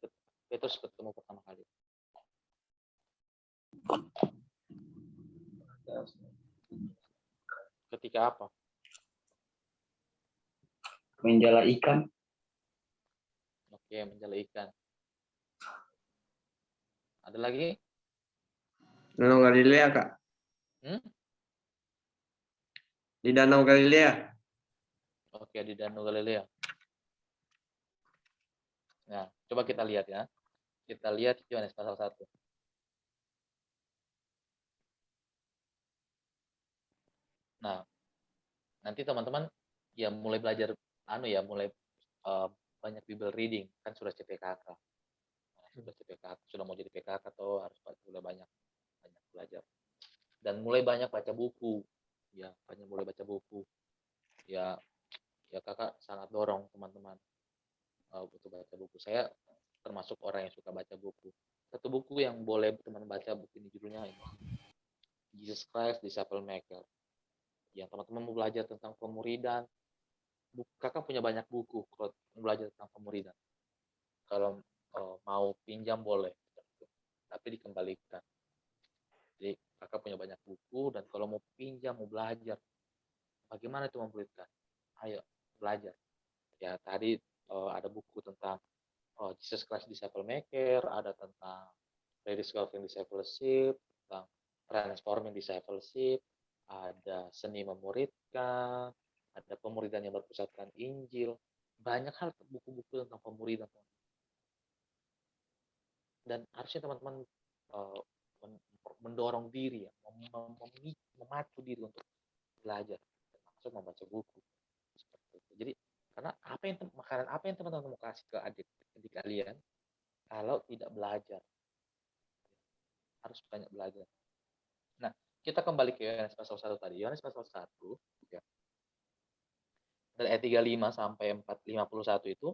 Petrus ketemu pertama kali? Ketika apa? Menjala ikan. Oke, menjala ikan. Ada lagi? Danau Galilea, Kak. Di Danau Galilea. Oke, di Danau Galilea. Nah, coba kita lihat ya. Kita lihat Yohanes pasal 1. Nah, nanti teman-teman ya mulai belajar mulai banyak Bible reading, kan sudah CPKK. Nah, sudah CPKK, sudah mau jadi PKK atau harus sudah banyak belajar. Dan mulai banyak baca buku. Ya, mulai baca buku. Ya kakak sangat dorong teman-teman untuk baca buku. Saya termasuk orang yang suka baca buku. satu buku yang boleh teman baca, buku ini judulnya ini, Jesus Christ Disciple Maker. Yang teman-teman mau belajar tentang pemuridan, kakak punya banyak buku kalau belajar tentang pemuridan. Kalau mau pinjam boleh, tapi dikembalikan. Jadi kakak punya banyak buku, dan kalau mau pinjam, mau belajar, bagaimana itu memuridkan? Ayo belajar. Ya tadi ada buku tentang Jesus Christ Disciple Maker, ada tentang Rediscovering Discipleship, tentang Transforming Discipleship, ada Seni Memuridkan, ada Pemuridan yang Berpusatkan Injil, banyak hal buku-buku tentang pemuridan. Dan harusnya teman-teman mendorong diri, ya, memacu diri untuk belajar, termasuk membaca buku. Seperti itu. Jadi karena makanan apa yang teman-teman mau kasih ke adik kalian kalau tidak belajar? Harus banyak belajar. Nah, kita kembali ke Yohanes pasal 1 tadi. Yohanes pasal 1 ya. Dari ayat 35 sampai 51 itu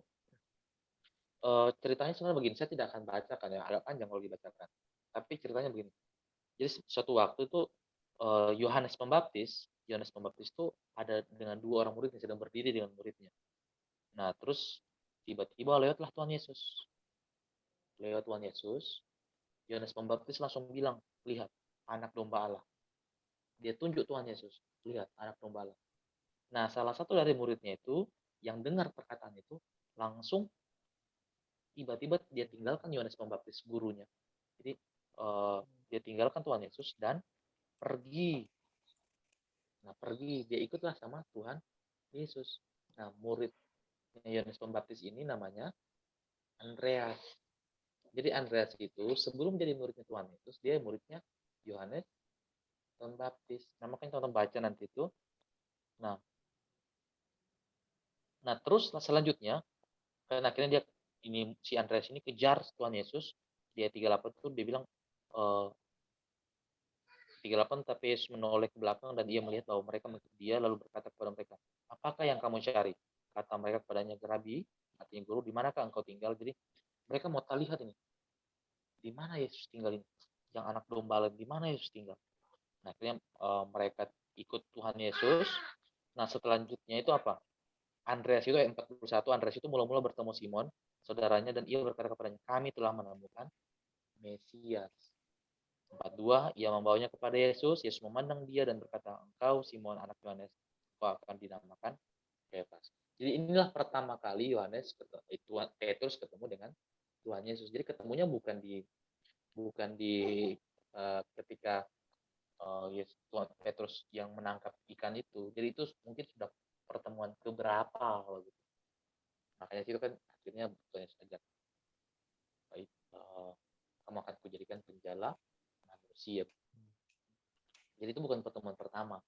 ceritanya sebenarnya begini. Saya tidak akan bacakan ya, agak panjang kalau dibacakan. Tapi ceritanya begini. Jadi suatu waktu itu Yohanes Pembaptis itu ada dengan 2 orang murid yang sedang berdiri dengan muridnya. Nah, terus tiba-tiba lewatlah Tuhan Yesus. Lewat Tuhan Yesus, Yohanes Pembaptis langsung bilang, lihat, anak domba Allah. Dia tunjuk Tuhan Yesus, lihat, anak domba Allah. Nah, salah satu dari muridnya itu, yang dengar perkataan itu, langsung tiba-tiba dia tinggalkan Yohanes Pembaptis, gurunya. Jadi, dia tinggalkan Tuhan Yesus dan pergi. Nah, pergi, dia ikutlah sama Tuhan Yesus. Nah, murid Yohanes Pembaptis ini namanya Andreas. Jadi Andreas itu sebelum jadi muridnya Tuhan Yesus, dia muridnya Yohanes Pembaptis. Nah, makanya teman-teman baca nanti itu. Nah terus selanjutnya, kan akhirnya si Andreas ini kejar Tuhan Yesus. Dia 38 itu dia bilang 38, tapi Yesus menoleh ke belakang dan ia melihat bahwa mereka mengikuti dia, lalu berkata kepada mereka, apakah yang kamu cari? Kata mereka kepadanya, Rabi, artinya guru, di manakah engkau tinggal? Jadi mereka mau lihat ini, di mana Yesus tinggal ini? Yang anak domba, di mana Yesus tinggal? Nah, akhirnya mereka ikut Tuhan Yesus. Nah, selanjutnya itu apa? Andreas itu ayat 41, Andreas itu mula-mula bertemu Simon, saudaranya, dan ia berkata kepadanya, kami telah menemukan Mesias. 42, ia membawanya kepada Yesus. Yesus memandang dia dan berkata, engkau Simon anak Yohanes, engkau akan dinamakan Kefas. Jadi inilah pertama kali Petrus ketemu dengan Tuhan Yesus. Jadi ketemunya bukan di ketika Tuhan Petrus yang menangkap ikan itu. Jadi itu mungkin sudah pertemuan keberapa gitu. Makanya itu kan akhirnya Tuhan Yesus ajak, baik, kamu akan kujadikan penjala manusia. Jadi itu bukan pertemuan pertama.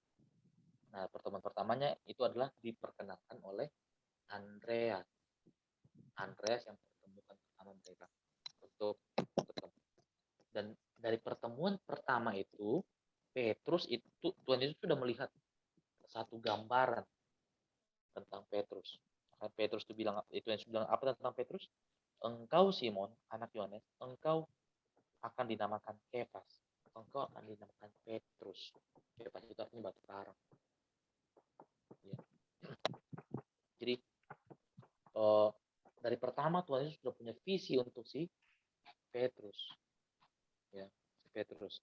Nah, pertemuan pertamanya itu adalah diperkenalkan oleh Andreas yang pertemuan pertama mereka untuk ketemu. Dan dari pertemuan pertama itu, Petrus itu Tuhan Yesus sudah melihat satu gambaran tentang Petrus. Petrus itu bilang, itu yang bilang apa tentang Petrus? Engkau Simon anak Yohanes, engkau akan dinamakan Kefas. Engkau akan dinamakan Petrus. Kefas itu artinya batu karang. Ya. Jadi dari pertama Tuhan Yesus sudah punya visi untuk si Petrus. Ya, si Petrus.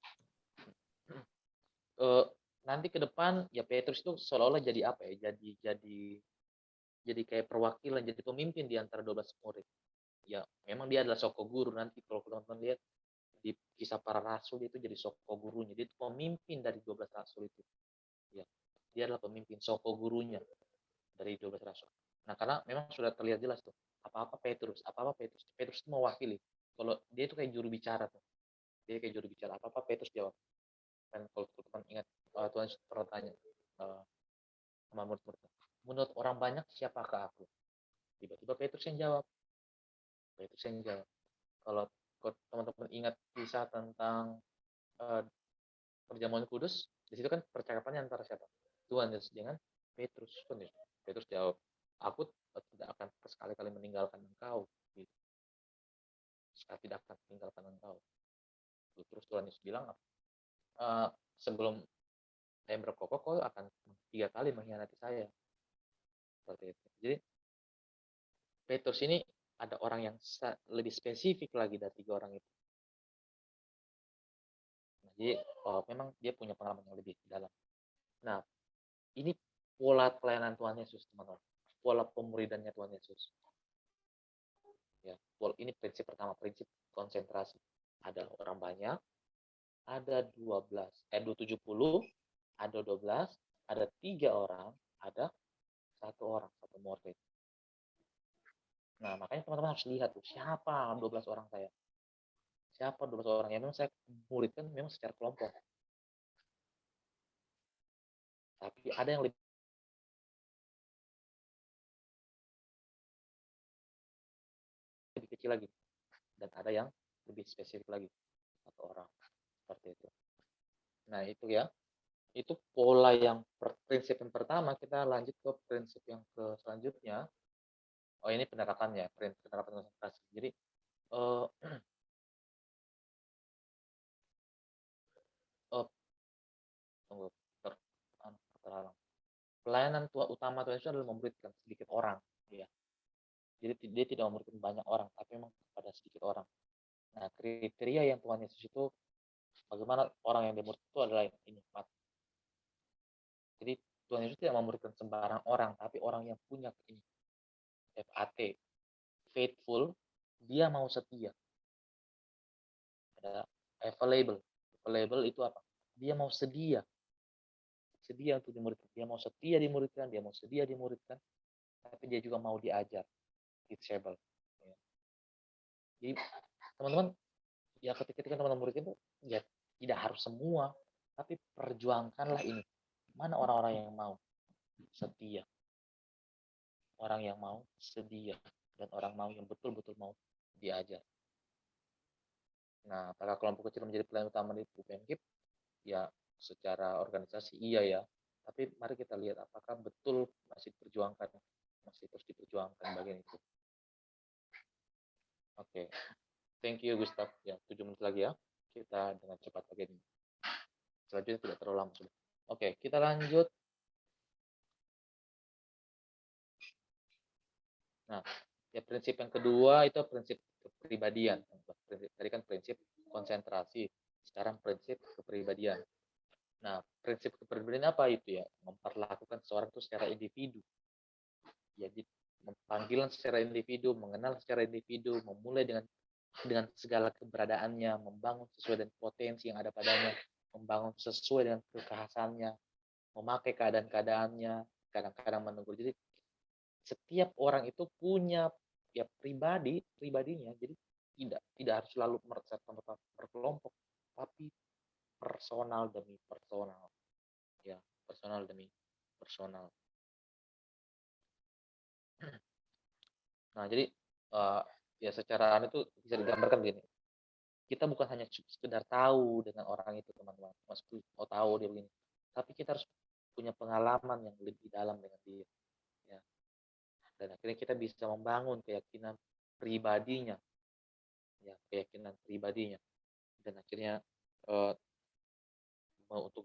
Nanti ke depan ya Petrus itu seolah-olah jadi apa ya? Jadi kayak perwakilan, jadi pemimpin di antara 12 murid. Ya, memang dia adalah soko guru. Nanti kalau teman-teman lihat di kisah para rasul itu jadi soko gurunya. Dia itu pemimpin dari 12 rasul itu. Ya, dia adalah pemimpin soko gurunya dari 12 rasul. Nah, karena memang sudah terlihat jelas tuh, apa-apa Petrus itu mewakili. Kalau dia itu kayak juru bicara tuh. Dia kayak juru bicara, apa-apa Petrus jawab. Dan kalau teman-teman ingat, Tuhan pernah tanya sama murid-murid, menurut orang banyak siapakah aku? Tiba-tiba Petrus yang jawab. Kalau teman-teman ingat kisah tentang perjamuan kudus, di situ kan percakapannya antara siapa? Tuhan Yesus dengan Petrus. Petrus jawab, aku tidak akan sekali-kali meninggalkan engkau. saya tidak akan tinggalkan engkau. Terus Tuhan Yesus bilang, sebelum saya berkokok, kau akan 3 kali mengkhianati saya. Seperti itu. Jadi Petrus ini ada orang yang lebih spesifik lagi dari 3 orang itu. Nah, jadi memang dia punya pengalaman yang lebih dalam. Nah, ini pola pelayanan Tuhan Yesus, teman-teman. Pola pemuridannya Tuhan Yesus. Ya, ini prinsip pertama, prinsip konsentrasi. Ada orang banyak, ada 70, ada 12, ada 3 orang, ada 1 orang, 1 murid. Nah, makanya teman-teman harus lihat tuh, siapa 12 orang saya. Siapa 12 orang yang memang saya muridkan memang secara kelompok. Tapi ada yang lebih kecil lagi. Dan ada yang lebih spesifik lagi. 1 orang. Seperti itu. Nah, itu ya. Itu pola yang prinsip yang pertama. Kita lanjut ke prinsip yang selanjutnya. Oh, ini penerapannya. Penerapan konsentrasi. Jadi, terhalang. Pelayanan utama Tuhan Yesus adalah memuridkan sedikit orang, ya. Jadi dia tidak memuridkan banyak orang, tapi memang pada sedikit orang. Nah, kriteria yang Tuhan Yesus itu bagaimana orang yang dimurid itu adalah ini, 4. Jadi Tuhan Yesus tidak memuridkan sembarang orang, tapi orang yang punya ini, FAT, faithful, dia mau setia. Ada available. Available itu apa? Dia mau sedia untuk dimuridkan. Dia mau setia dimuridkan, dia mau sedia dimuridkan, tapi dia juga mau diajar. Teachable. Ya. Jadi teman-teman, ya ketika teman-teman murid itu, ya tidak harus semua, tapi perjuangkanlah ini. Mana orang-orang yang mau setia, orang yang mau sedia, dan orang mau yang betul-betul mau diajar. Nah, apakah kelompok kecil menjadi pelayan utama di UPMKIP? Ya, secara organisasi iya ya. Tapi mari kita lihat apakah betul masih terus diperjuangkan bagian itu. Oke. Thank you, Gustav. Ya, 7 menit lagi ya. Kita dengan cepat bagian ini. Selanjutnya tidak terlalu lama. Oke, kita lanjut. Nah, ya prinsip yang kedua itu prinsip kepribadian. Tadi kan prinsip konsentrasi. Sekarang prinsip kepribadian. Nah, prinsip kepribadian apa itu ya? Memperlakukan seorang itu secara individu. Jadi, panggilan secara individu, mengenal secara individu, memulai dengan segala keberadaannya, membangun sesuai dengan potensi yang ada padanya, membangun sesuai dengan kekhasannya, memakai keadaan-keadaannya, kadang-kadang menegur. Jadi setiap orang itu punya ya pribadinya. Jadi tidak harus selalu berkelompok, tapi personal demi personal. Ya, personal demi personal. Nah, jadi ya secara itu bisa digambarkan begini. Kita bukan hanya sekedar tahu dengan orang itu, teman-teman. Maksudnya mau tahu dia begini. Tapi kita harus punya pengalaman yang lebih dalam dengan dia. Ya. Dan akhirnya kita bisa membangun keyakinan pribadinya. Ya, keyakinan pribadinya. Dan akhirnya untuk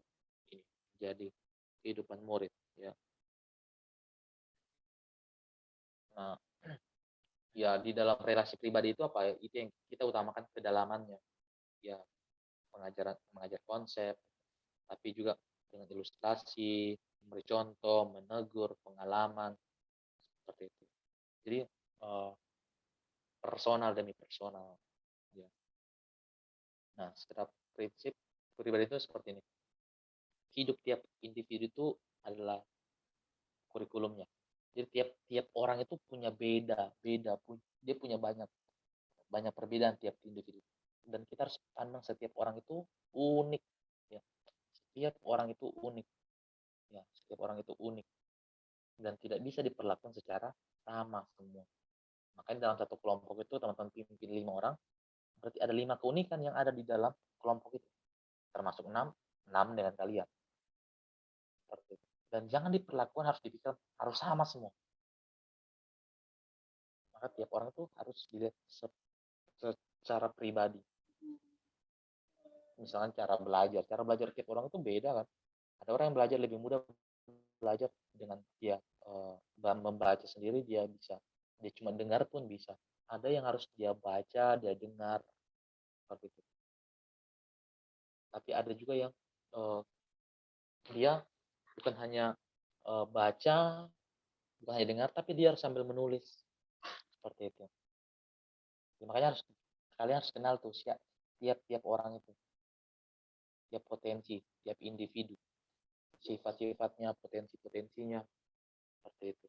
ini jadi kehidupan murid. Ya. Nah, ya di dalam relasi pribadi itu apa ya? Itu yang kita utamakan kedalamannya. Ya, mengajar konsep, tapi juga dengan ilustrasi, memberi contoh, menegur, pengalaman, seperti itu. Jadi personal demi personal. Ya. Nah, secara prinsip pribadi itu seperti ini. Hidup tiap individu itu adalah kurikulumnya. Jadi tiap orang itu punya beda, dia punya banyak perbedaan tiap individu. Dan kita harus pandang setiap orang itu unik. Ya. Setiap orang itu unik. Ya, setiap orang itu unik. Dan tidak bisa diperlakukan secara sama semua. Makanya dalam satu kelompok itu teman-teman pimpin 5 orang, berarti ada 5 keunikan yang ada di dalam kelompok itu. Termasuk 6 dengan kalian. Seperti itu. Dan jangan diperlakukan harus sama semua. Maka tiap orang itu harus dilihat secara pribadi. Misalnya cara belajar tiap orang itu beda kan. Ada orang yang belajar lebih mudah belajar dengan dia membaca sendiri, dia bisa. Dia cuma dengar pun bisa. Ada yang harus dia baca, dia dengar, seperti itu. Tapi ada juga yang dia bukan hanya baca, bukan hanya dengar, tapi dia harus sambil menulis, seperti itu. Ya, makanya kalian harus kenal tuh tiap orang itu, tiap potensi, tiap individu, sifat-sifatnya, potensi-potensinya, seperti itu.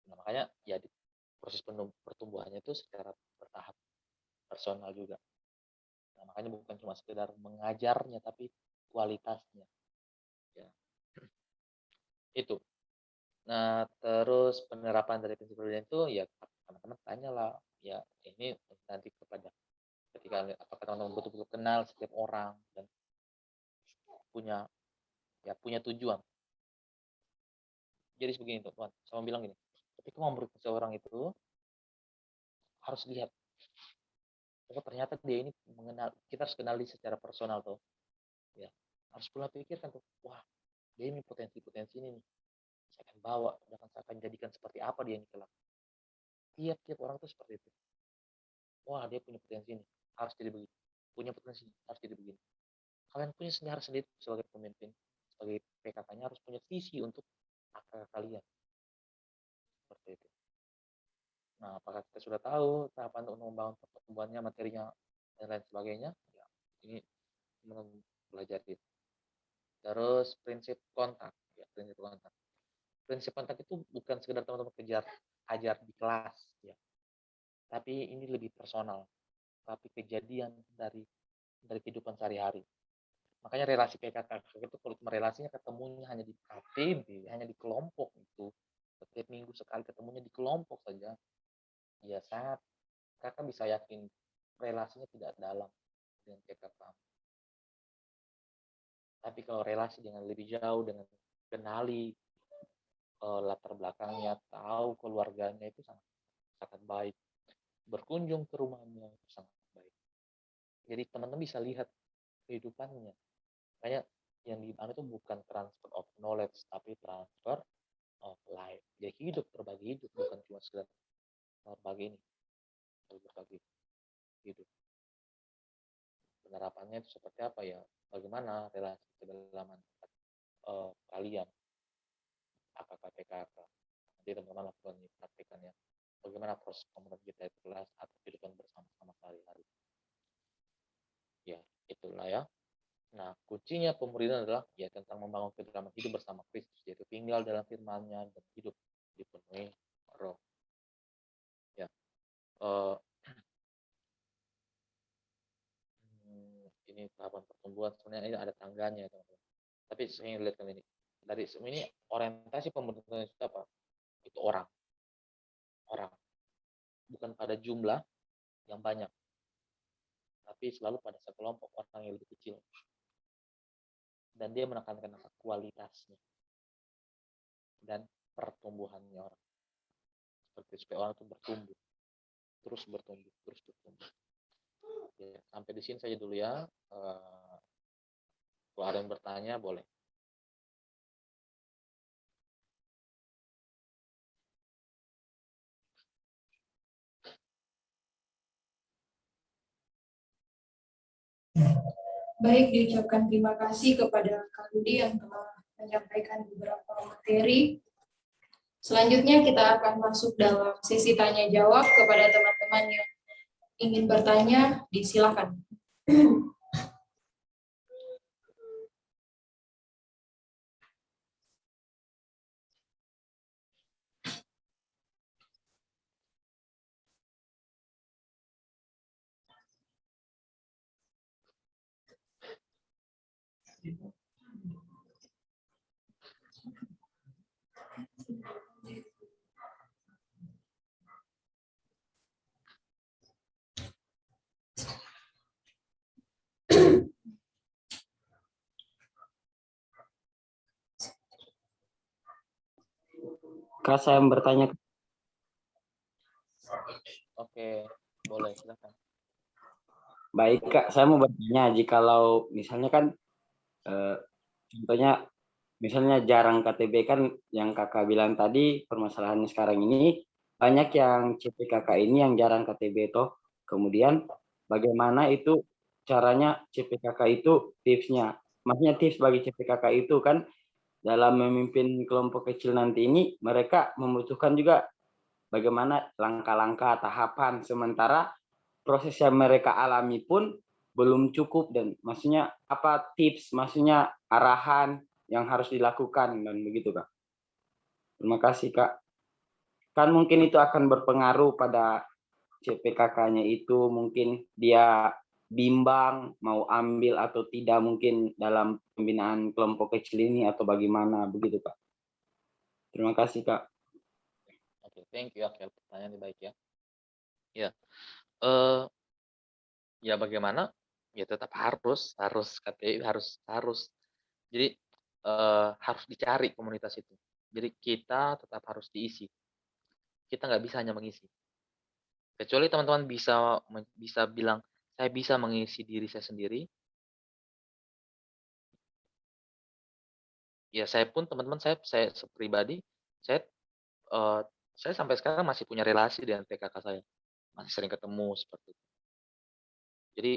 Nah, makanya ya di proses pertumbuhannya itu secara bertahap, personal juga. Nah, makanya bukan cuma sekedar mengajarnya, tapi kualitasnya. Ya. Itu. Nah, terus penerapan dari prinsip perbedaan itu ya teman-teman tanyalah, ya ini nanti kepada ketika apakah teman-teman betul-betul kenal setiap orang dan punya tujuan. Jadi sebegini tuh, Tuhan. Saya bilang gini, ketika mau merekrut seorang itu harus lihat, oh ternyata dia ini mengenal, kita harus kenali secara personal tuh. Ya, harus pula pikirkan tuh, wah dia ini potensi-potensi ini nih. Saya akan bawa, saya akan jadikan seperti apa dia ini kelak. Tiap orang tuh seperti itu. Wah dia punya potensi ini, harus jadi begini. Punya potensi, harus jadi begini. Kalian punya sejarah sendiri sebagai pemimpin, sebagai PKK-nya harus punya visi untuk kalian. Seperti itu. Nah, apakah kita sudah tahu tahapan untuk membangun pertumbuhannya, materinya, dan lain sebagainya? Ya, ini teman-teman belajar itu. Terus prinsip kontak. Ya, prinsip kontak. Prinsip kontak itu bukan sekedar teman-teman ajar di kelas, ya. Tapi ini lebih personal. Tapi kejadian dari kehidupan sehari-hari. Makanya relasi PKK itu kalau cuma relasinya ketemunya hanya di KTB, hanya di kelompok itu. Setiap minggu sekali ketemunya di kelompok saja. Ya sangat, kakak bisa yakin relasinya tidak dalam dengan PKK. Tapi kalau relasi dengan lebih jauh, dengan kenali latar belakangnya, tahu keluarganya, itu sangat baik. Berkunjung ke rumahnya itu sangat baik. Jadi teman-teman bisa lihat kehidupannya. Kayak yang di mana itu bukan transfer of knowledge, tapi transfer of life. Dia hidup, berbagi hidup, bukan cuma sekedar berbagi ini, berbagi hidup. Penerapannya itu seperti apa ya? Bagaimana relasi kedalaman kalian? Apakah PKK? Nanti teman-teman lakukan praktikannya. Bagaimana proses komunitas kita itu kelas atau kehidupan bersama-sama sehari-hari. Ya, itulah ya. Nah, kuncinya pemuridan adalah ya tentang membangun kedalaman hidup bersama Kristus, yaitu tinggal dalam firman-Nya dan hidup dipenuhi Roh. Ya, ini tahapan pertumbuhan sebenarnya ini ada tangganya, teman-teman. Tapi saya ingin lihat ini dari ini orientasi pemuridan itu apa? Itu orang, bukan pada jumlah yang banyak, tapi selalu pada sekelompok orang yang lebih kecil. Dan dia menekankan kualitasnya dan pertumbuhannya orang. Seperti supaya orang itu bertumbuh, terus bertumbuh. Ya, sampai di sini saja dulu ya. Kalau ada yang bertanya boleh. Baik, diucapkan terima kasih kepada Kak Budi yang telah menyampaikan beberapa materi. Selanjutnya kita akan masuk dalam sesi tanya jawab. Kepada teman-teman yang ingin bertanya, disilakan. Kak, saya bertanya. Oke. Boleh, silakan. Baik Kak, saya mau bertanya, jikalau misalnya kan contohnya misalnya jarang KTB kan yang Kakak bilang tadi, permasalahannya sekarang ini banyak yang CPKK ini yang jarang KTB toh. Kemudian bagaimana itu caranya CPKK itu tipsnya? Maksudnya tips bagi CPKK itu kan dalam memimpin kelompok kecil nanti ini mereka membutuhkan juga bagaimana langkah-langkah tahapan, sementara proses yang mereka alami pun belum cukup, dan maksudnya apa tips, maksudnya arahan yang harus dilakukan dan begitu Kak. Terima kasih Kak. Kan mungkin itu akan berpengaruh pada CPKK-nya itu, mungkin dia bimbang mau ambil atau tidak mungkin dalam pembinaan kelompok kecil ini atau bagaimana begitu Kak. Terima kasih Kak. Oke, thank you Akhil. Pertanyaan yang baik ya. Ya, ya bagaimana? Ya tetap harus KTI harus. Jadi harus dicari komunitas itu. Jadi kita tetap harus diisi. Kita nggak bisa hanya mengisi. Kecuali teman-teman bisa bilang saya bisa mengisi diri saya sendiri. Ya saya pun teman-teman saya pribadi saya sampai sekarang masih punya relasi dengan PKK saya. Masih sering ketemu seperti itu. Jadi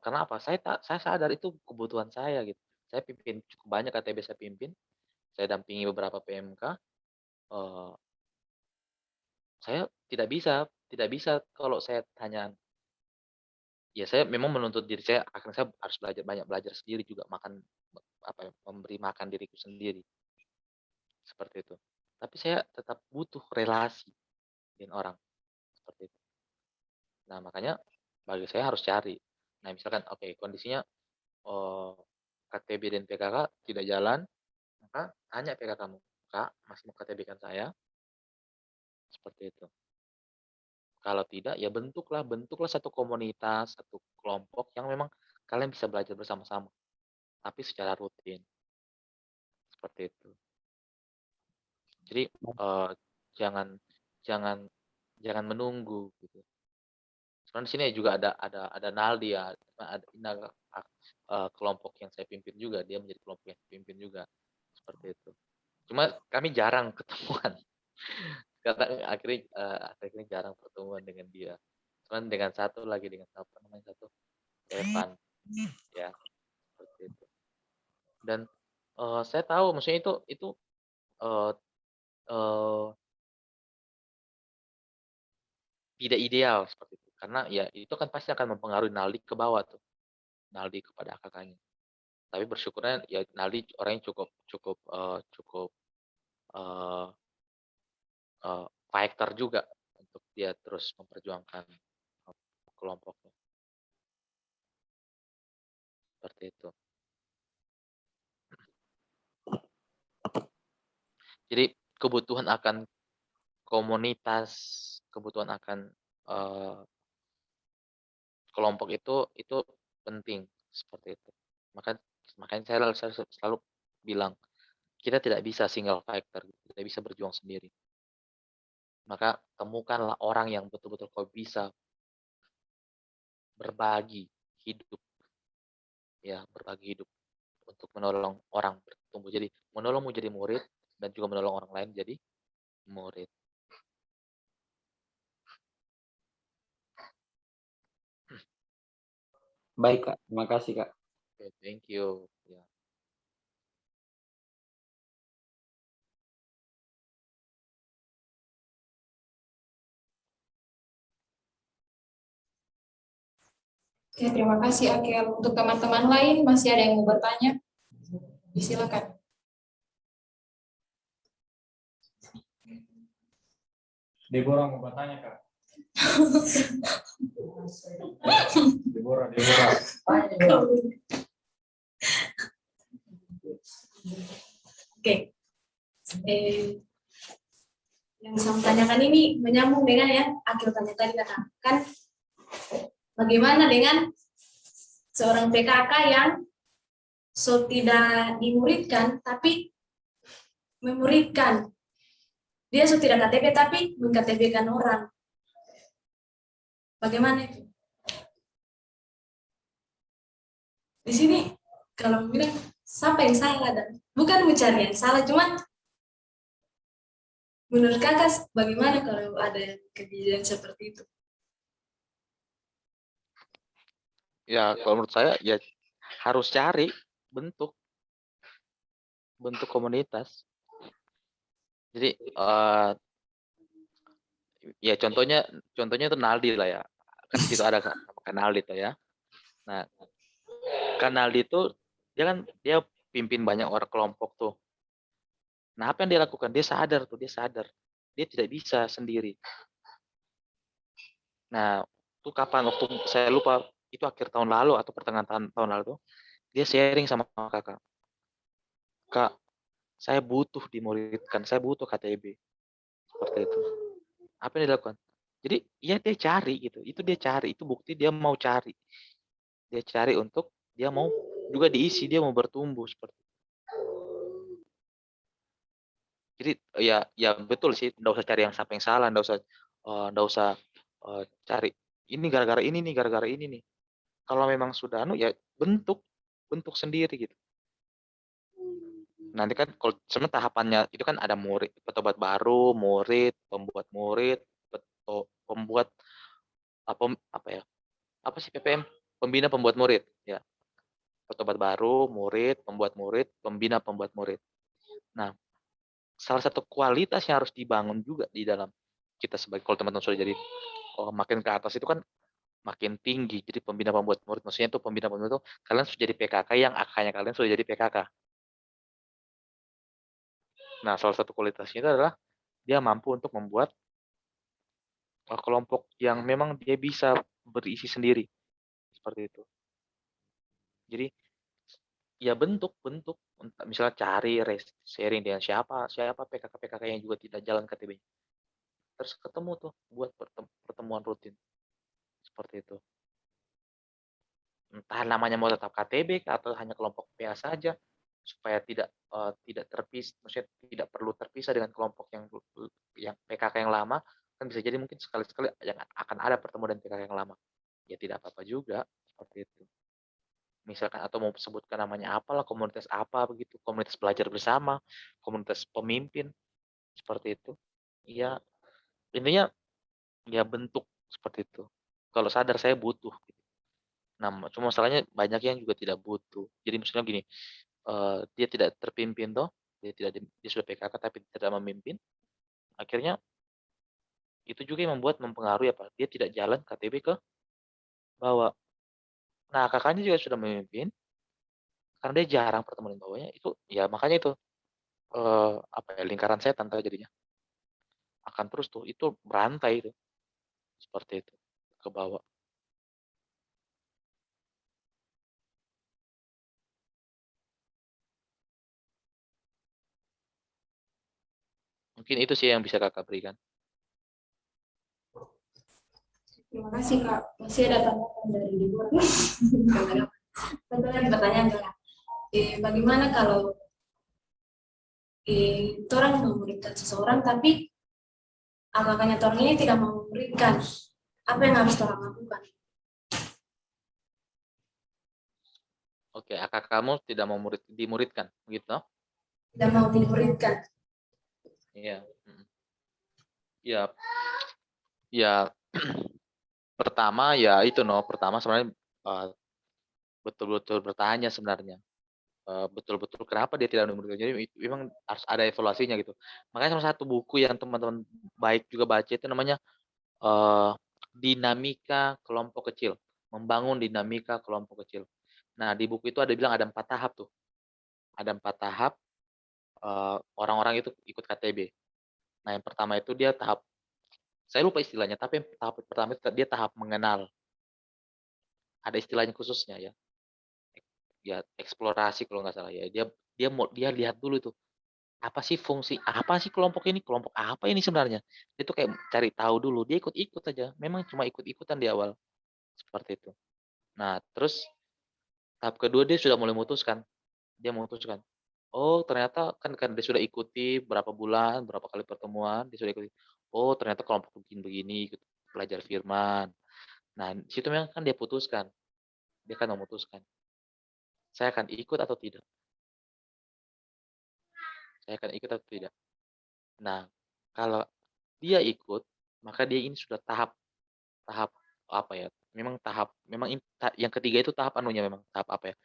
karena apa? Saya sadar itu kebutuhan saya gitu. Saya pimpin cukup banyak KTB saya pimpin. Saya dampingi beberapa PMK. Saya tidak bisa kalau saya hanya ya saya memang menuntut diri saya, akhirnya saya harus banyak belajar sendiri juga, memberi makan diriku sendiri. Seperti itu. Tapi saya tetap butuh relasi dengan orang seperti itu. Nah, makanya bagi saya harus cari. Nah, misalkan kondisinya KTB dan PKK tidak jalan, maka tanya PKK kamu, Kak, masih mau KTB-kan saya? Seperti itu. Kalau tidak, ya bentuklah satu komunitas, satu kelompok yang memang kalian bisa belajar bersama-sama, tapi secara rutin. Seperti itu. Jadi jangan menunggu gitu. Soalnya di sini juga ada Naldi ya, ada kelompok yang saya pimpin juga, dia menjadi kelompok yang saya pimpin juga. Seperti itu. Cuma kami jarang ketemuan. Karena akhirnya jarang pertemuan dengan dia. Cuman dengan satu Evan ya, seperti itu. Dan saya tahu maksudnya itu tidak ideal seperti itu. Karena ya itu kan pasti akan mempengaruhi Naldi ke bawah tuh. Naldi kepada kakaknya. Tapi bersyukurnya ya Naldi orangnya cukup fighter juga untuk dia terus memperjuangkan kelompoknya. Seperti itu. Jadi kebutuhan akan komunitas, kebutuhan akan kelompok itu penting seperti itu. Makanya saya selalu bilang kita tidak bisa single fighter, tidak bisa berjuang sendiri. Maka temukanlah orang yang betul-betul kau bisa berbagi hidup, ya berbagi hidup untuk menolong orang bertumbuh. Jadi menolongmu jadi murid dan juga menolong orang lain jadi murid. Baik Kak, terima kasih Kak. Okay, thank you. Ya. Oke, terima kasih Akhil. Untuk teman-teman lain masih ada yang mau bertanya? Silakan. Deborah mau bertanya Kak. Deborah. Oke. Yang saya tanyakan ini menyambung dengan yang Akhil tanya tadi kan bagaimana dengan seorang PKK yang tidak dimuridkan tapi memuridkan. Dia tidak KTP tapi meng-KTP-kan orang. Bagaimana itu? Di sini kalau bilang siapa yang salah dan bukan mencari yang salah, cuman menurut kakak bagaimana kalau ada kejadian seperti itu? Ya, kalau menurut saya ya harus cari bentuk komunitas. Jadi ya contohnya itu Naldi lah ya. Kan di situ ada kan Naldi tuh ya. Nah, kan Naldi itu dia pimpin banyak orang kelompok tuh. Nah, apa yang dia lakukan? Dia sadar. Dia tidak bisa sendiri. Nah, itu kapan waktu saya lupa, itu akhir tahun lalu atau pertengahan tahun lalu tuh, dia sharing sama kakak. Kak, saya butuh dimuridkan, saya butuh KTB. Seperti itu. Apa yang dilakukan? Jadi ya dia cari gitu. Itu dia cari, itu bukti dia mau cari. Dia cari untuk dia mau juga diisi, dia mau bertumbuh seperti itu. Jadi ya betul sih, enggak usah cari yang siapa yang salah, enggak usah cari ini gara-gara ini nih. Kalau memang sudah ya bentuk sendiri gitu. Nanti kan kalau sebenarnya tahapannya itu kan ada murid, petobat baru, murid, pembuat murid, pembuat apa ya? Apa sih PPM? Pembina pembuat murid, ya. Petobat baru, murid, pembina pembuat murid. Nah, salah satu kualitas yang harus dibangun juga di dalam kita sebagai kalau teman-teman sudah jadi makin ke atas itu kan makin tinggi. Jadi pembina pembuat murid, maksudnya itu pembina pembuat itu kalian sudah jadi PKK yang AK-nya kalian sudah jadi PKK. Nah, salah satu kualitasnya itu adalah dia mampu untuk membuat kelompok yang memang dia bisa berisi sendiri. Seperti itu. Jadi, ya bentuk. Misalnya cari sharing dengan siapa PKK-PKK yang juga tidak jalan KTB-nya. Terus ketemu tuh buat pertemuan rutin. Seperti itu. Entah namanya mau tetap KTB atau hanya kelompok PA saja, supaya tidak terpisah, maksudnya tidak perlu terpisah dengan kelompok yang PKK yang lama, kan bisa jadi mungkin sekali-sekali yang akan ada pertemuan dengan PKK yang lama. Ya tidak apa-apa juga, seperti itu. Misalkan atau mau sebutkan namanya apalah, komunitas apa begitu, komunitas belajar bersama, komunitas pemimpin, seperti itu. Ya, intinya ya bentuk seperti itu. Kalau sadar saya butuh. Nah, cuma masalahnya banyak yang juga tidak butuh. Jadi misalnya gini, dia tidak terpimpin toh, dia sudah PKK tapi tidak memimpin. Akhirnya itu juga yang mempengaruhi apa? Dia tidak jalan KTB ke bawah. Nah, kakaknya juga sudah memimpin, karena dia jarang pertemuan bawahnya, itu ya makanya itu apa ya, lingkaran setan tuh jadinya. Akan terus tuh, itu berantai itu. Seperti itu, ke bawah. Mungkin itu sih yang bisa kakak berikan. Terima kasih Kak. Masih ada tanggapan dari Ibu? Pertanyaan Kak. Bagaimana kalau orang memuridkan seseorang tapi kakaknya orang ini tidak memuridkan, apa yang harus orang lakukan? Oke, kakak kamu tidak mau dimuridkan, begitu? Tidak mau dimuridkan. Iya. Ya, ya pertama ya itu pertama sebenarnya betul-betul bertanya sebenarnya. Betul-betul kenapa dia tidak memuridkan. Jadi memang harus ada evaluasinya gitu. Makanya salah satu buku yang teman-teman baik juga baca itu namanya dinamika kelompok kecil, membangun dinamika kelompok kecil. Nah, di buku itu ada bilang ada 4 tahap tuh. Ada 4 tahap orang-orang itu ikut KTB. Nah, yang pertama itu dia tahap, saya lupa istilahnya, tapi tahap pertama itu dia tahap mengenal. Ada istilahnya khususnya ya. Ya eksplorasi kalau nggak salah ya. Dia lihat dulu tuh apa sih fungsi, apa sih kelompok ini, kelompok apa ini sebenarnya. Itu kayak cari tahu dulu, dia ikut-ikut aja. Memang cuma ikut-ikutan di awal. Seperti itu. Nah, terus tahap kedua dia sudah mulai memutuskan. Dia memutuskan, oh ternyata kan dia sudah ikuti berapa bulan, berapa kali pertemuan, dia sudah ikuti. Oh ternyata kelompok begini-begini, ikut belajar firman. Nah, di situ memang kan dia putuskan. Dia kan memutuskan, saya akan ikut atau tidak. Saya akan ikut atau tidak. Nah, kalau dia ikut, maka dia ini sudah tahap tahap apa ya? Yang ketiga itu tahap anunya memang tahap apa ya?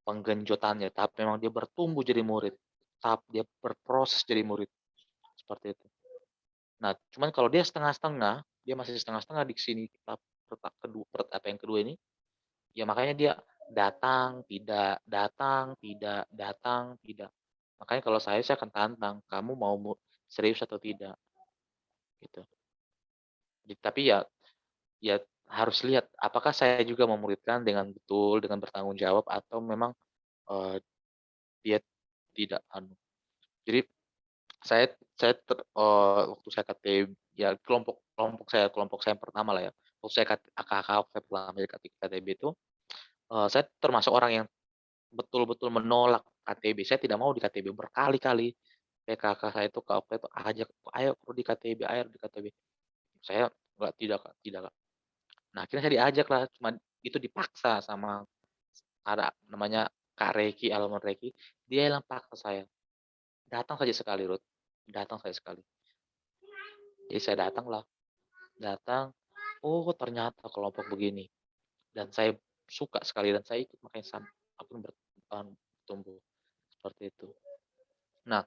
Penggenjotannya, tahap memang dia bertumbuh jadi murid, tahap dia berproses jadi murid seperti itu. Nah, cuman kalau dia setengah-setengah, dia masih setengah-setengah di sini tahap yang kedua ini, ya makanya dia datang, tidak, datang, tidak, datang, tidak. Makanya kalau saya akan tantang, kamu mau serius atau tidak, gitu. Tapi ya harus lihat apakah saya juga memuridkan dengan betul, dengan bertanggung jawab atau memang dia tidak Jadi waktu saya KTB ya kelompok saya yang pertama lah ya. Waktu saya kakak saya pertama jadi KTB itu saya termasuk orang yang betul-betul menolak KTB. Saya tidak mau di KTB berkali-kali. Kakak saya itu waktu itu ajak, ayo di KTB, ayo di KTB. Saya enggak, tidak Kak, tidak Kak. Nah, akhirnya saya diajak lah, cuma itu dipaksa sama ada namanya Kak Reki, almarhum Reki. Dia yang paksa saya. Datang saja sekali, Ruth. Datang saja sekali. Jadi saya datang lah. Datang, oh ternyata kelompok begini. Dan saya suka sekali dan saya ikut, makanya aku bertumbuh seperti itu. Nah,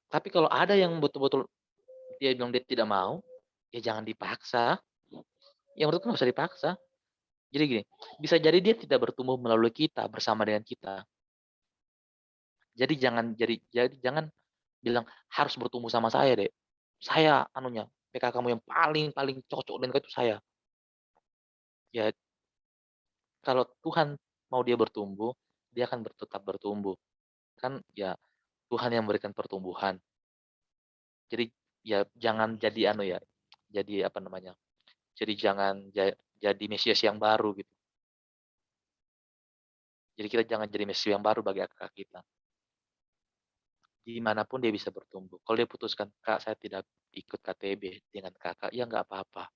tapi kalau ada yang betul-betul dia bilang dia tidak mau, ya jangan dipaksa. Yang menurutku nggak usah dipaksa. Jadi gini, bisa jadi dia tidak bertumbuh melalui kita, bersama dengan kita. Jadi jangan bilang harus bertumbuh sama saya deh. Saya PK kamu yang paling cocok dengan itu saya. Ya kalau Tuhan mau dia bertumbuh, dia akan tetap bertumbuh. Kan ya Tuhan yang memberikan pertumbuhan. Jadi ya jangan jadi jadi apa namanya? Jadi jangan jadi Mesias yang baru gitu. Jadi kita jangan jadi Mesias yang baru bagi kakak kita. Dimanapun dia bisa bertumbuh. Kalau dia putuskan, Kak saya tidak ikut KTB dengan kakak, ya nggak apa-apa.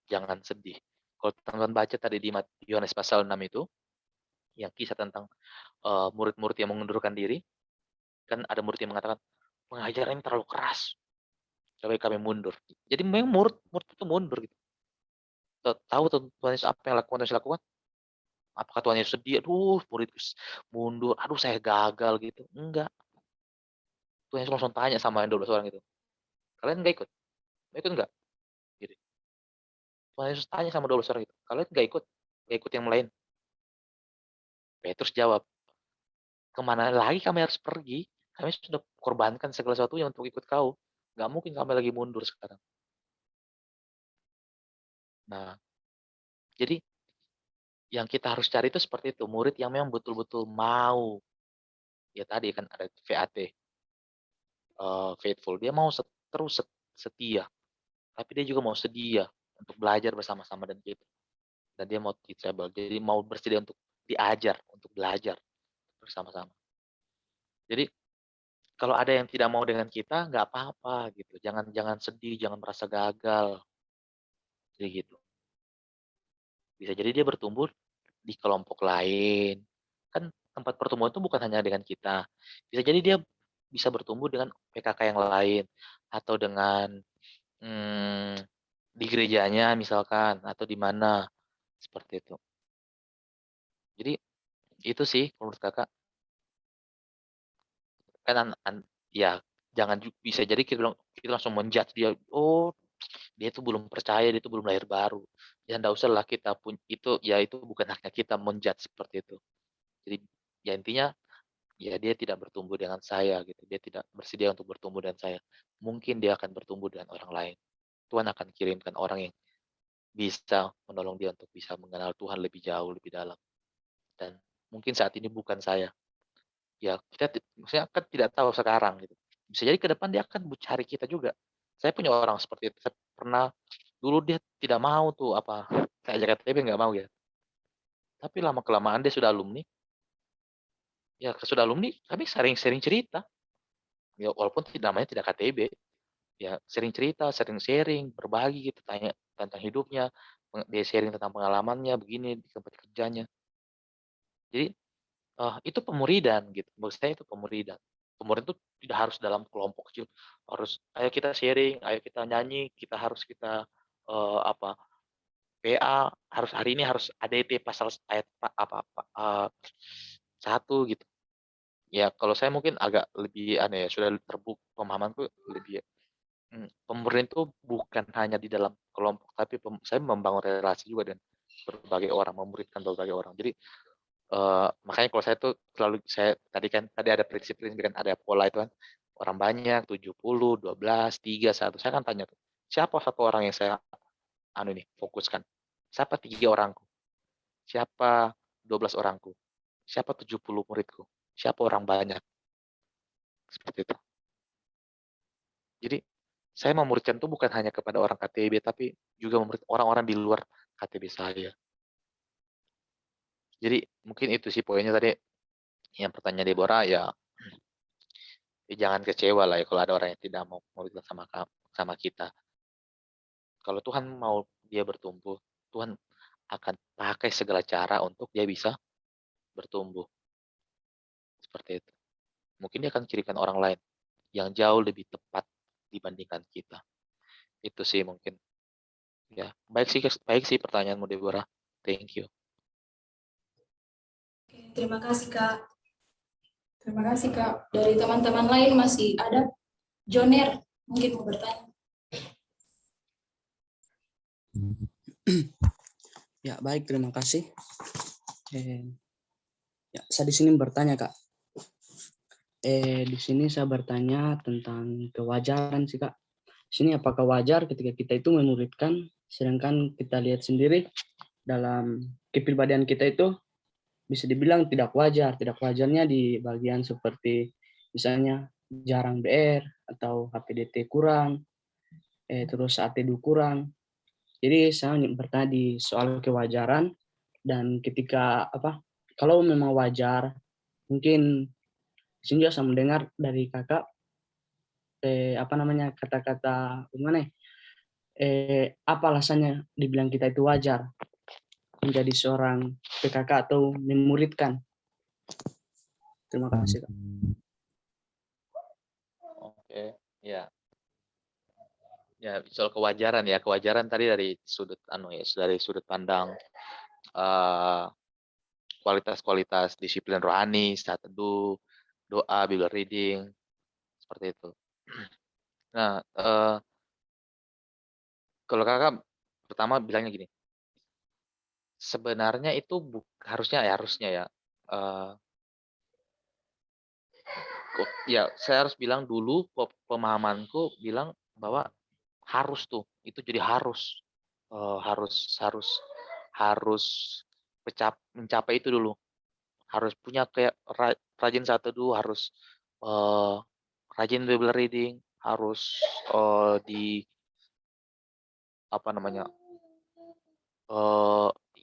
Jangan sedih. Kalau teman-teman baca tadi di Yohanes pasal 6 itu, yang kisah tentang murid-murid yang mengundurkan diri, kan ada murid yang mengatakan, pengajaran ini terlalu keras. Sampai kami mundur. Jadi memang murid itu mundur gitu. Tahu Tuhan Yesus apa yang Tuhan Yesus lakukan? Apakah Tuhan Yesus sedih? Aduh, murid mundur. Aduh, saya gagal gitu. Enggak. Tuhan Yesus langsung tanya sama yang 12 orang itu. Kalian nggak ikut? Ikut nggak? Gitu. Tuhan Yesus tanya sama 12 orang itu. Kalian nggak ikut? Nggak ikut yang lain? Petrus jawab, kemana lagi kami harus pergi? Kami sudah korbankan segala sesuatunya untuk ikut kau. Nggak mungkin kami lagi mundur sekarang. Nah, jadi yang kita harus cari itu seperti itu. Murid yang memang betul-betul mau. Ya tadi kan ada VAT. Faithful. Dia mau terus setia. Tapi dia juga mau sedia untuk belajar bersama-sama dengan kita. Dan dia mau teachable. Jadi mau bersedia untuk diajar, untuk belajar bersama-sama. Jadi kalau ada yang tidak mau dengan kita, nggak apa-apa gitu. Jangan sedih, jangan merasa gagal. Jadi gitu. Bisa jadi dia bertumbuh di kelompok lain. Kan tempat pertumbuhan itu bukan hanya dengan kita. Bisa jadi dia bisa bertumbuh dengan PKK yang lain atau dengan di gerejanya misalkan atau di mana seperti itu. Jadi itu sih menurut kakak. Kan ya jangan bisa jadi kita langsung menjudge dia. Oh dia itu belum percaya, dia itu belum lahir baru. Ya enggak usah lah kita pun itu bukan haknya kita menjudge seperti itu. Jadi ya intinya ya dia tidak bertumbuh dengan saya gitu. Dia tidak bersedia untuk bertumbuh dengan saya. Mungkin dia akan bertumbuh dengan orang lain. Tuhan akan kirimkan orang yang bisa menolong dia untuk bisa mengenal Tuhan lebih jauh, lebih dalam. Dan mungkin saat ini bukan saya. Ya kita maksudnya kan tidak tahu sekarang gitu. Bisa jadi ke depan dia akan cari kita juga. Saya punya orang seperti itu. Saya pernah dulu dia tidak mau tuh kayak JKTB nggak mau ya. Tapi lama kelamaan dia sudah alumni. Ya sudah alumni, kami sering cerita. Ya walaupun namanya tidak KTB. Ya sering cerita, sering sharing, berbagi gitu, tanya tentang hidupnya. dia sharing tentang pengalamannya begini di tempat kerjanya. Jadi itu pemuridan gitu. Menurut saya itu pemuridan. Pemuridan itu tidak harus dalam kelompok kecil. Harus ayo kita sharing, ayo kita nyanyi, kita apa PA harus hari ini harus ADT pasal ayat satu gitu. Ya kalau saya mungkin agak lebih aneh ya, sudah terbuka pemahamanku lebih pemuridan itu bukan hanya di dalam kelompok, tapi saya membangun relasi juga dengan berbagai orang, memuridkan berbagai orang. Jadi makanya kalau saya tuh selalu tadi ada prinsip-prinsip kan, ada pola itu kan, orang banyak 70, 12, 3, 1. Saya kan tanya tuh, siapa satu orang yang saya fokuskan? Siapa 3 orangku? Siapa 12 orangku? Siapa 70 muridku? Siapa orang banyak? Seperti itu. Jadi saya memuridkan itu bukan hanya kepada orang KTB, tapi juga memurid orang-orang di luar KTB saya. Jadi mungkin itu sih poinnya tadi. Yang pertanyaan Deborah ya jangan kecewa lah ya kalau ada orang yang tidak mau muridkan sama kita. Kalau Tuhan mau dia bertumbuh, Tuhan akan pakai segala cara untuk dia bisa bertumbuh. Seperti itu. Mungkin dia akan kirimkan orang lain yang jauh lebih tepat dibandingkan kita. Itu sih mungkin. Ya, baik sih pertanyaanmu Deborah. Thank you. Oke, terima kasih Kak. Terima kasih Kak. Dari teman-teman lain masih ada Joner mungkin mau bertanya. Ya, baik, terima kasih. Ya, saya di sini bertanya, Kak. Di sini saya bertanya tentang kewajaran sih, Kak. Di sini apakah wajar ketika kita itu memuridkan, sedangkan kita lihat sendiri dalam kepribadian kita itu bisa dibilang tidak wajar. Tidak wajarnya di bagian seperti misalnya jarang BR atau HPDT kurang, terus AT2 kurang. Jadi saya bertanya di soal kewajaran, dan ketika kalau memang wajar, mungkin sini saya mendengar dari kakak kata-kata gimana apa alasannya dibilang kita itu wajar menjadi seorang PKK atau memuridkan. Terima kasih Kak. Oke, ya. Ya, soal kewajaran ya. Kewajaran tadi dari sudut dari sudut pandang kualitas-kualitas disiplin rohani, saat teduh, doa, Bible reading, seperti itu. Nah, kalau kakak pertama bilangnya gini, sebenarnya itu harusnya ya, ya saya harus bilang dulu pemahamanku bilang bahwa harus tuh, itu jadi harus mencapai itu dulu, harus punya kayak rajin saat teduh, harus rajin Bible reading, harus di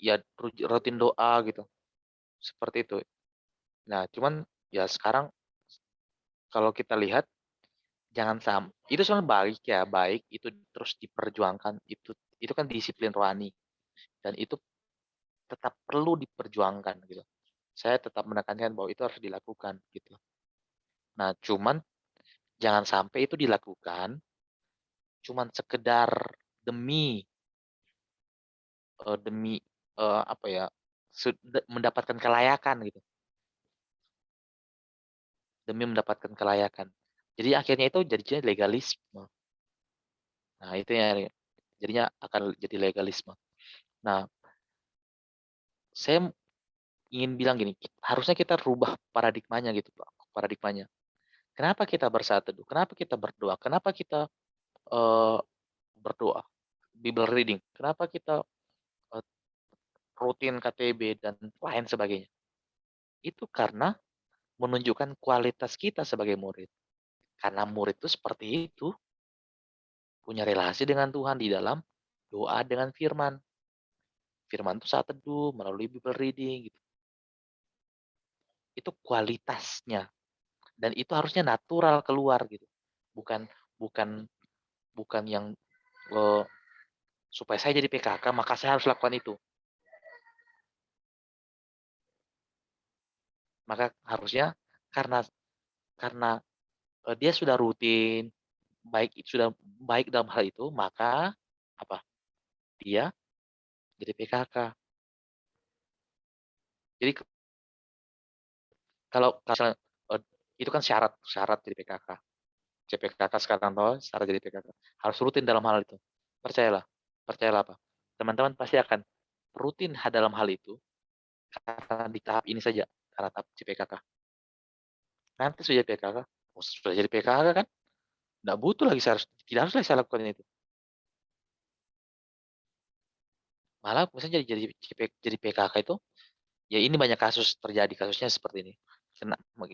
ya rutin doa gitu, seperti itu. Nah cuman ya sekarang kalau kita lihat jangan itu sebenarnya baik itu terus diperjuangkan, itu kan disiplin rohani dan itu tetap perlu diperjuangkan gitu. Saya tetap menekankan bahwa itu harus dilakukan gitu. Nah, cuman jangan sampai itu dilakukan cuman sekedar demi mendapatkan kelayakan gitu. Demi mendapatkan kelayakan. Jadi akhirnya itu jadinya legalisme. Nah, itu ya jadinya akan jadi legalisme. Nah, saya ingin bilang gini, harusnya kita rubah paradigmanya gitu, Pak. Paradigmanya. Kenapa kita bersatu teduh? Kenapa kita berdoa? Kenapa kita berdoa? Bible reading. Kenapa kita rutin KTB dan lain sebagainya? Itu karena menunjukkan kualitas kita sebagai murid. Karena murid itu seperti itu. Punya relasi dengan Tuhan di dalam doa dengan firman. Firman itu saat teduh, melalui Bible reading gitu. Itu kualitasnya. Dan itu harusnya natural keluar gitu. Bukan yang supaya saya jadi PKK, maka saya harus lakukan itu. Maka harusnya karena dia sudah rutin, sudah baik dalam hal itu, maka apa? Dia jadi PKK. Jadi kalau itu kan syarat jadi PKK. CPKK sekarang tahu syarat jadi PKK. Harus rutin dalam hal itu. Percayalah apa? Teman-teman pasti akan rutin dalam hal itu karena di tahap ini saja, karena tahap CPKK. Nanti sudah jadi PKK, sudah jadi PKK kan? Tidak butuh lagi tidak harus lagi saya lakukan itu. Malah misalnya jadi PKK itu, ya ini banyak kasus terjadi, kasusnya seperti ini.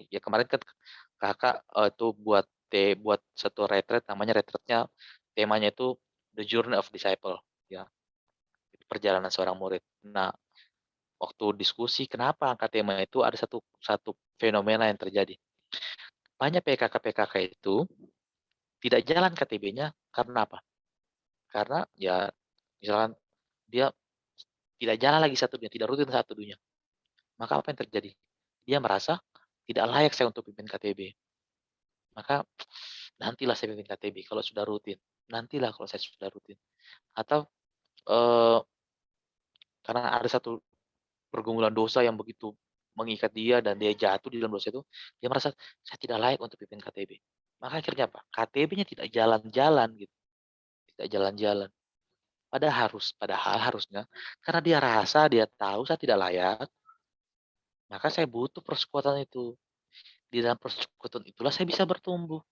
Ya kemarin kan kakak itu buat satu retreat, namanya retreatnya temanya itu The Journey of Disciple, ya, perjalanan seorang murid. Nah, waktu diskusi kenapa angkat tema itu, ada satu fenomena yang terjadi. Banyak PKK itu tidak jalan KTB-nya karena apa? Karena ya misalkan dia tidak jalan lagi satu dunia, tidak rutin satu dunia. Maka apa yang terjadi? Dia merasa tidak layak saya untuk pimpin KTB. Maka nantilah saya pimpin KTB kalau sudah rutin. Nantilah kalau saya sudah rutin. Atau karena ada satu pergumulan dosa yang begitu mengikat dia dan dia jatuh di dalam dosa itu, dia merasa saya tidak layak untuk pimpin KTB. Maka akhirnya apa? KTB-nya tidak jalan-jalan gitu. Tidak jalan-jalan. Padahal harusnya karena dia rasa, dia tahu saya tidak layak, maka saya butuh persekutuan itu. Di dalam persekutuan itulah saya bisa bertumbuh.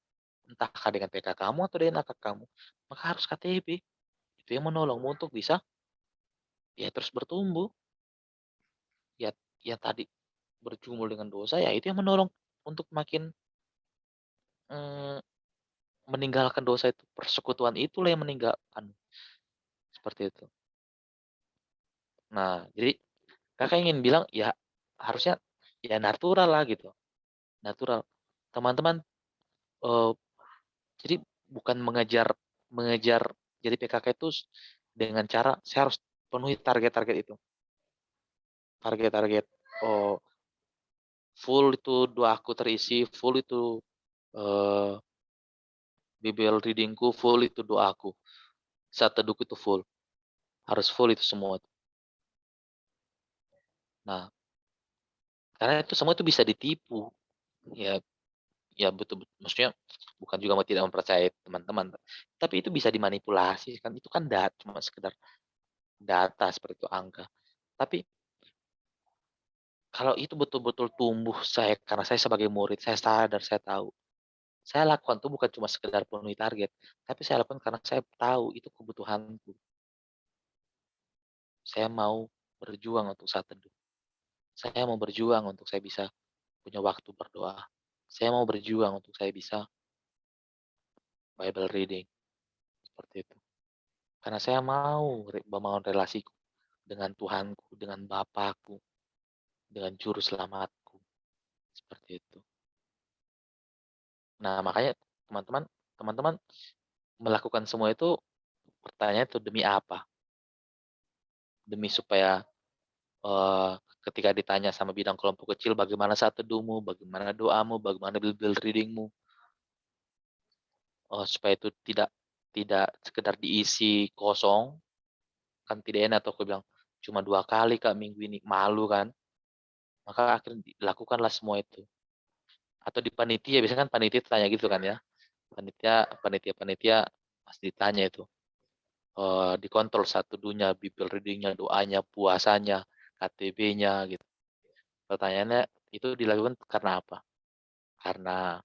Entahkah dengan PK kamu atau dengan akak kamu. Maka harus KTB. Itu yang menolongmu untuk bisa ya terus bertumbuh. Ya tadi berjumul dengan dosa, ya itu yang menolong untuk makin meninggalkan dosa itu. Persekutuan itulah yang meninggalkan. Seperti itu. Nah, jadi kakak ingin bilang ya harusnya ya natural lah gitu. Natural. Teman-teman jadi bukan mengejar jadi PKK itu dengan cara saya harus penuhi target-target itu. Target-target full itu doaku terisi, full itu Bible readingku, full itu doaku. Saat teduhku itu full. Harus full itu semua. Nah, karena itu semua itu bisa ditipu. Ya betul, maksudnya bukan juga tidak mempercayai teman-teman, tapi itu bisa dimanipulasi kan, itu kan cuma sekedar data seperti itu, angka. Tapi kalau itu betul-betul tumbuh karena saya sebagai murid, saya sadar, saya tahu. Saya lakukan itu bukan cuma sekedar penuhi target, tapi saya lakukan karena saya tahu itu kebutuhanku. Saya mau berjuang untuk saat teduh. Saya mau berjuang untuk saya bisa punya waktu berdoa. Saya mau berjuang untuk saya bisa Bible reading. Seperti itu. Karena saya mau membangun relasiku dengan Tuhanku, dengan Bapakku, dengan Juru Selamatku. Seperti itu. Nah, makanya teman-teman melakukan semua itu, pertanyaan itu demi apa? Demi supaya ketika ditanya sama bidang kelompok kecil, bagaimana saat teduhmu, bagaimana doamu, bagaimana Bible readingmu, supaya itu tidak sekedar diisi kosong, kan tidak enak. Atau aku bilang cuma 2 kali Kak minggu ini, malu kan? Maka akhirnya dilakukanlah semua itu. Atau di panitia, biasanya kan panitia tanya gitu kan ya. Panitia pasti ditanya itu. Dikontrol satu dunia, Bible readingnya, doanya, puasanya, KTB-nya gitu. Pertanyaannya itu dilakukan karena apa? Karena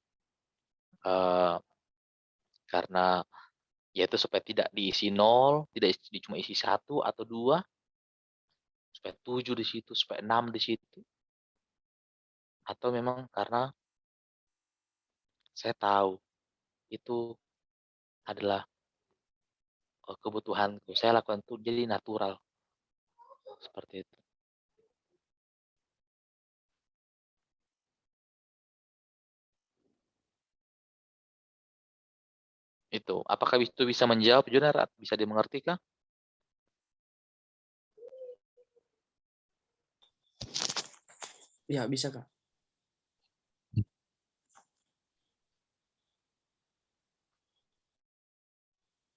yaitu supaya tidak diisi 0, tidak cuma isi 1 atau 2, supaya 7 di situ, supaya 6 di situ. Atau memang karena saya tahu itu adalah kebutuhanku. Saya lakukan itu jadi natural. Seperti itu. Itu. Apakah itu bisa menjawab, Junar? Bisa dimengerti kah? Ya, bisa, Kak.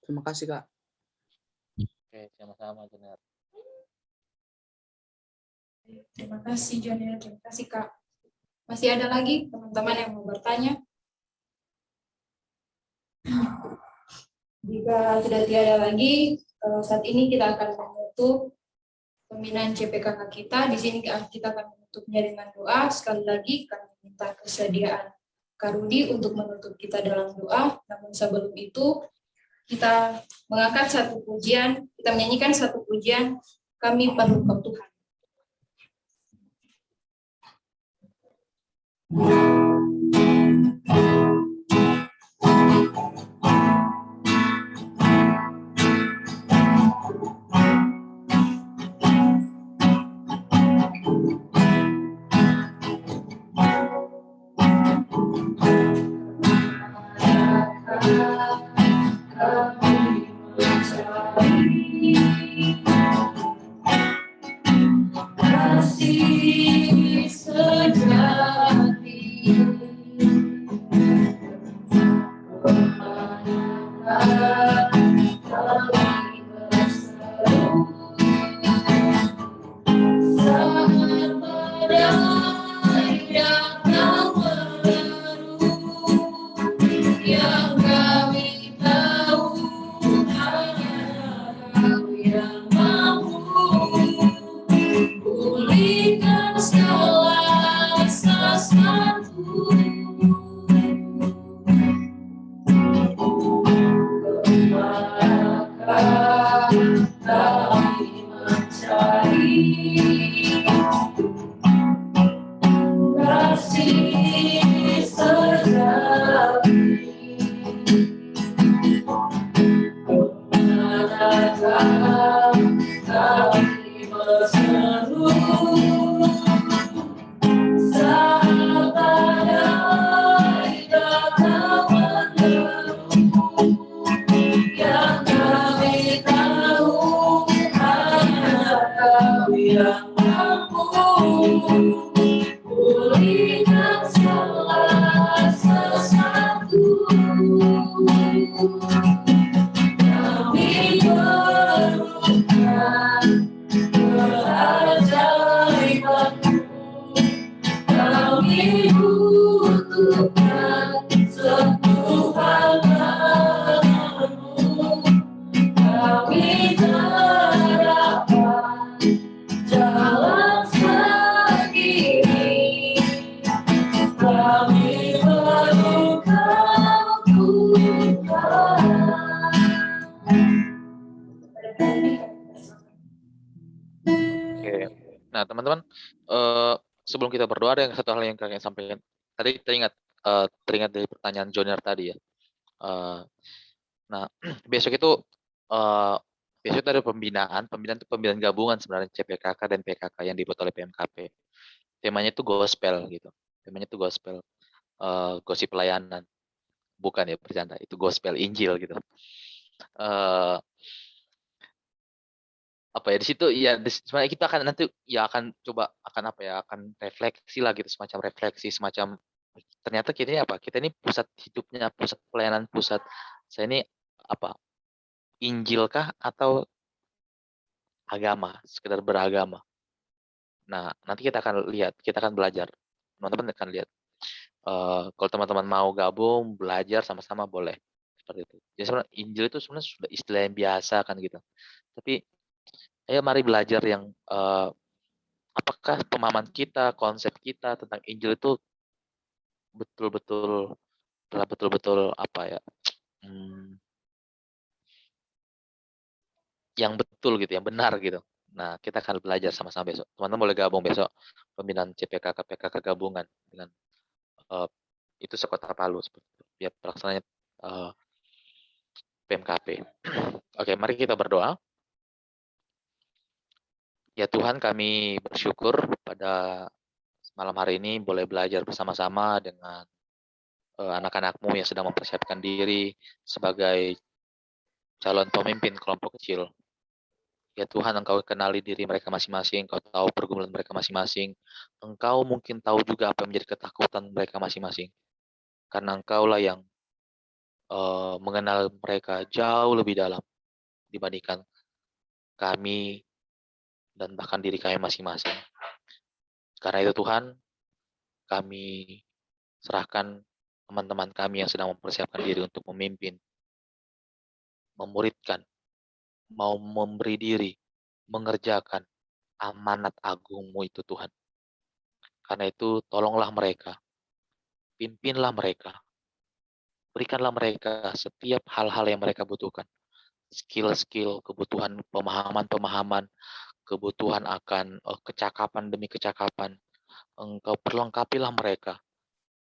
Terima kasih, Kak. Oke, sama-sama, Jenar. Terima kasih, Jonier. Terima kasih, Kak. Masih ada lagi teman-teman yang mau bertanya? Jika sudah tiada lagi, saat ini kita akan menutup pembinaan CPKK kita. Di sini kita akan menutupnya dengan doa. Sekali lagi kami minta kesediaan Kak Rudi untuk menutup kita dalam doa. Namun sebelum itu, kita mengangkat satu pujian, kita menyanyikan satu pujian, Kami Perlu Kau Tuhan. Kasih sejati kami berseru saat badai datang menyeru, yang kami tahu hanya Kau yang mampu pulihkan segala sesuatu. Kepada kami mencari kasih sejati. Kepada kami berseru saat badai datang menyeru, yang kami tahu hanya Kau yang mampu pulihkan segala sesuatu. Kami memerlukan keajaiban-Mu, kami butuhkan sentuhan tangan-Mu, kami terdapat jalan sendiri, kami perlu Kau Tuhan. Oke. Nah, teman-teman, sebelum kita berdoa ada satu hal yang kalian sampaikan. Tadi teringat dari pertanyaan Jonier tadi ya. Nah, besok itu ada pembinaan itu pembinaan gabungan sebenarnya CPKK dan PKK yang dibuat oleh PMKP. Temanya itu gospel gitu. Temanya itu gospel, gosip pelayanan. Bukan ya, bercanda. Itu gospel Injil gitu. Apa ya, di situ ya sebenarnya kita akan nanti ya akan coba akan refleksi lah gitu, semacam refleksi, semacam ternyata kita ini pusat hidupnya, pusat pelayanan, saya ini apa, Injil kah atau agama, sekedar beragama. Nah, nanti kita akan lihat, kita akan belajar, teman-teman akan lihat. Kalau teman-teman mau gabung belajar sama-sama boleh seperti itu. Jadi sebenarnya Injil itu sebenarnya sudah istilah yang biasa kan gitu, tapi ayo mari belajar yang apakah pemahaman kita, konsep kita tentang Injil itu betul-betul apa ya, yang betul gitu, yang benar gitu. Nah, kita akan belajar sama-sama besok. Teman-teman boleh gabung besok pembinaan CPKK PKK gabungan dengan itu sekota Palu seperti itu. Ya pelaksananya PMKP. Oke, mari kita berdoa. Ya Tuhan, kami bersyukur pada malam hari ini boleh belajar bersama-sama dengan anak-anak-Mu yang sedang mempersiapkan diri sebagai calon pemimpin kelompok kecil. Ya Tuhan, Engkau kenali diri mereka masing-masing, Engkau tahu pergumulan mereka masing-masing. Engkau mungkin tahu juga apa yang menjadi ketakutan mereka masing-masing. Karena Engkaulah yang mengenal mereka jauh lebih dalam dibandingkan kami dan bahkan diri kami masing-masing. Karena itu Tuhan, kami serahkan teman-teman kami yang sedang mempersiapkan diri untuk memimpin, memuridkan, mau memberi diri, mengerjakan amanat agung-Mu itu Tuhan. Karena itu tolonglah mereka, pimpinlah mereka, berikanlah mereka setiap hal-hal yang mereka butuhkan. Skill-skill, kebutuhan pemahaman-pemahaman, kebutuhan akan kecakapan demi kecakapan. Engkau perlengkapilah mereka,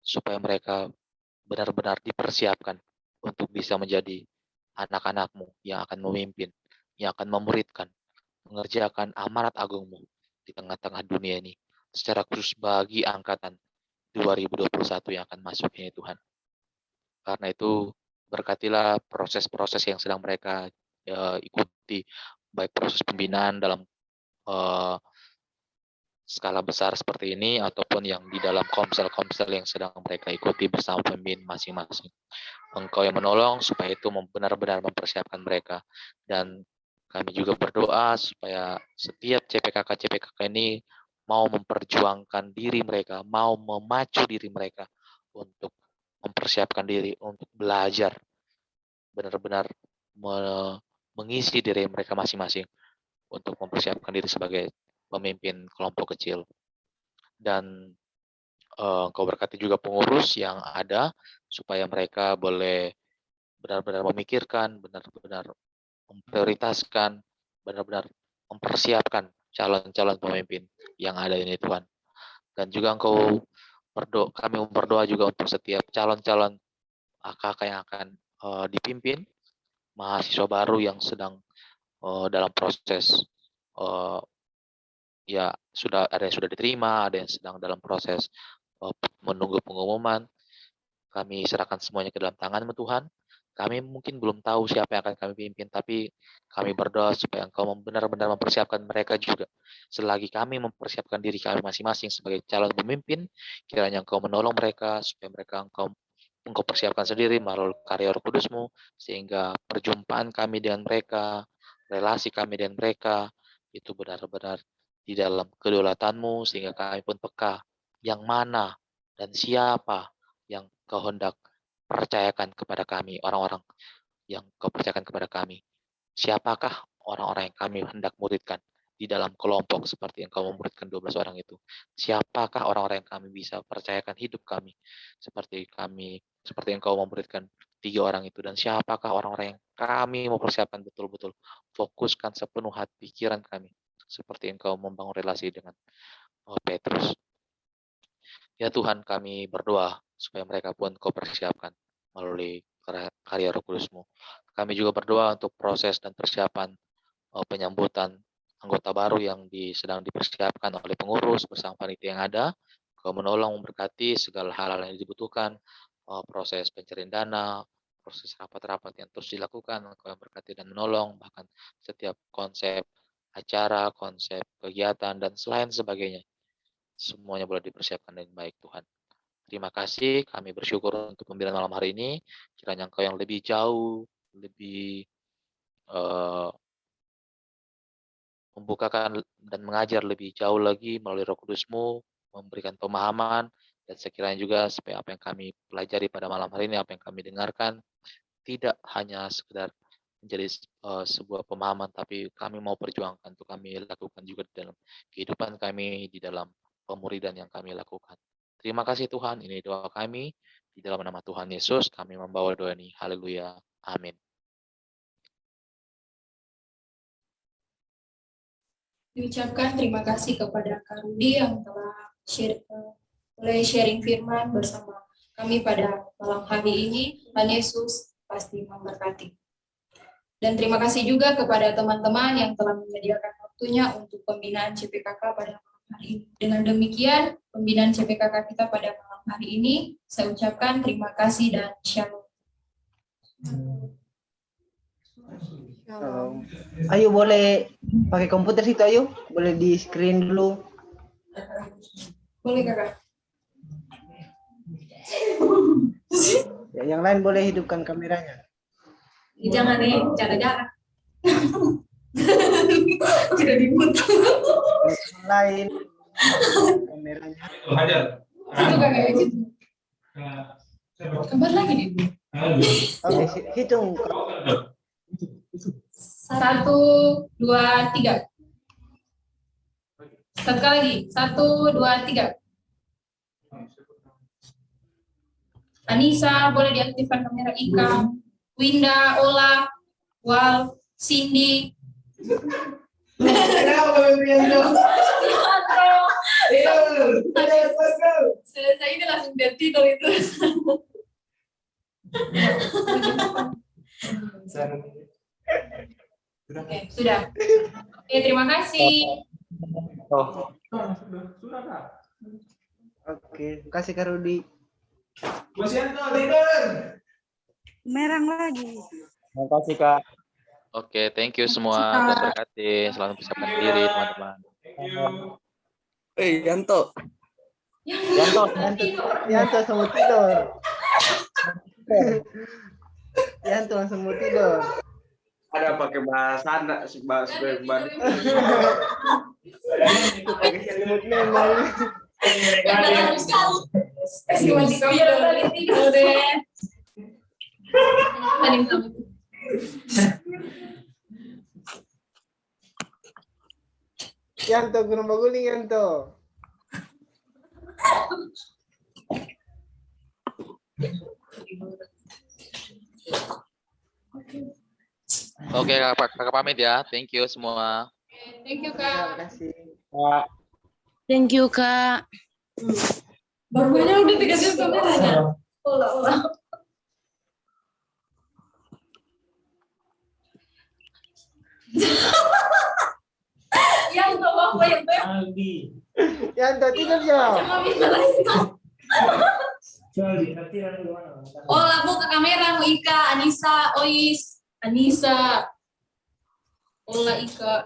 supaya mereka benar-benar dipersiapkan untuk bisa menjadi anak-anak-Mu yang akan memimpin, yang akan memuridkan, mengerjakan amanat agung-Mu di tengah-tengah dunia ini, secara khusus bagi angkatan 2021 yang akan masuk ini Tuhan. Karena itu berkatilah proses-proses yang sedang mereka ikuti, baik proses pembinaan dalam skala besar seperti ini, ataupun yang di dalam komsel-komsel yang sedang mereka ikuti bersama pemimpin masing-masing. Engkau yang menolong supaya itu benar-benar mempersiapkan mereka. Dan kami juga berdoa supaya setiap CPKK ini mau memperjuangkan diri mereka, mau memacu diri mereka untuk mempersiapkan diri untuk belajar, benar-benar mengisi diri mereka masing-masing untuk mempersiapkan diri sebagai pemimpin kelompok kecil. Dan Engkau berkati juga pengurus yang ada supaya mereka boleh benar-benar memikirkan, benar-benar memprioritaskan, benar-benar mempersiapkan calon-calon pemimpin yang ada ini Tuhan. Dan juga kami berdoa juga untuk setiap calon-calon AKK yang akan dipimpin, mahasiswa baru yang sedang dalam proses ya ada yang sudah diterima, ada yang sedang dalam proses menunggu pengumuman. Kami serahkan semuanya ke dalam tangan-Mu Tuhan. Kami mungkin belum tahu siapa yang akan kami pimpin, tapi kami berdoa supaya Engkau benar-benar mempersiapkan mereka juga. Selagi kami mempersiapkan diri kami masing-masing sebagai calon pemimpin, kiranya Engkau menolong mereka, supaya mereka Engkau persiapkan sendiri melalui karya Roh Kudus-Mu, sehingga perjumpaan kami dengan mereka, relasi kami dengan mereka, itu benar-benar di dalam kedaulatan-Mu, sehingga kami pun peka yang mana dan siapa yang Kau hendak percayakan kepada kami, orang-orang yang Kau percayakan kepada kami. Siapakah orang-orang yang kami hendak muridkan di dalam kelompok seperti yang Kau memuridkan 12 orang itu? Siapakah orang-orang yang kami bisa percayakan hidup kami seperti yang Kau memuridkan 3 orang itu? Dan siapakah orang-orang yang kami mau persiapkan betul-betul, fokuskan sepenuh hati pikiran kami seperti yang Kau membangun relasi dengan Petrus. Ya Tuhan, kami berdoa supaya mereka pun Kau persiapkan melalui karya Roh Kudus-Mu. Kami juga berdoa untuk proses dan persiapan penyambutan anggota baru yang sedang dipersiapkan oleh pengurus bersama panitia yang ada. Kau menolong, memberkati segala hal-hal yang dibutuhkan, proses pencarian dana, proses rapat-rapat yang terus dilakukan. Kau yang berkati dan menolong, bahkan setiap konsep acara, konsep kegiatan, dan selain sebagainya. Semuanya boleh dipersiapkan dengan baik Tuhan. Terima kasih, kami bersyukur untuk pembinaan malam hari ini. Kiranya Engkau yang lebih jauh, lebih membukakan dan mengajar lebih jauh lagi melalui Roh Kudus-Mu, memberikan pemahaman, dan sekiranya juga supaya apa yang kami pelajari pada malam hari ini, apa yang kami dengarkan, tidak hanya sekedar menjadi sebuah pemahaman, tapi kami mau perjuangkan untuk kami lakukan juga di dalam kehidupan kami, di dalam pemuridan yang kami lakukan. Terima kasih Tuhan, ini doa kami. Di dalam nama Tuhan Yesus, kami membawa doa ini. Haleluya. Amin. Diucapkan terima kasih kepada Kak Rudi yang telah mulai sharing firman bersama kami pada malam hari ini. Tuhan Yesus pasti memberkati. Dan terima kasih juga kepada teman-teman yang telah menyediakan waktunya untuk pembinaan CPKK pada malam hari ini. Dengan demikian, pembinaan CPKK kita pada malam hari ini, saya ucapkan terima kasih dan shalom. Ayo boleh pakai komputer situ, ayo. Boleh di screen dulu. Boleh kakak. Ya, yang lain boleh hidupkan kameranya. Jangan nih, jaga-jaga. Sudah dimut. Yang lain kameranya. Itu kakak itu. Kabar lagi nih. Oke, hitung. 1, 2, 3. Satu kali lagi. 1, 2, 3. Anissa, boleh diaktifkan kamera. Ika, Winda, Ola, Wal, Cindy. Selesai ini langsung dia tidur itu. Oke, sudah. Oke, terima kasih. Oke, kasih Kak Rudi. Merang lagi. Terima kasih Kak. Oke, thank you semua. Tuhan berkati. Selalu persiapkan diri, teman-teman. Yanto. Yanto langsung mau tidur. Yanto langsung mau tidur. Ada pakai bahasa anak bahasa Berman. Pakai selimut memang. Kasih wajib tidur, balik tidur deh. Tadi sama. Yanto, gunung baguling Yanto. Oke, kakak pamit ya. Thank you semua. Thank you, Kak. Terima kasih. Thank you, Kak. Barunya udah dikasih kameranya. Olah. Yang tahu apa yang tahu? Yanto tidur ya. Cuma minta lagi tuh. Olah, buka kamera, Ika, Anissa, Ois, Anissa, Ola, Ika.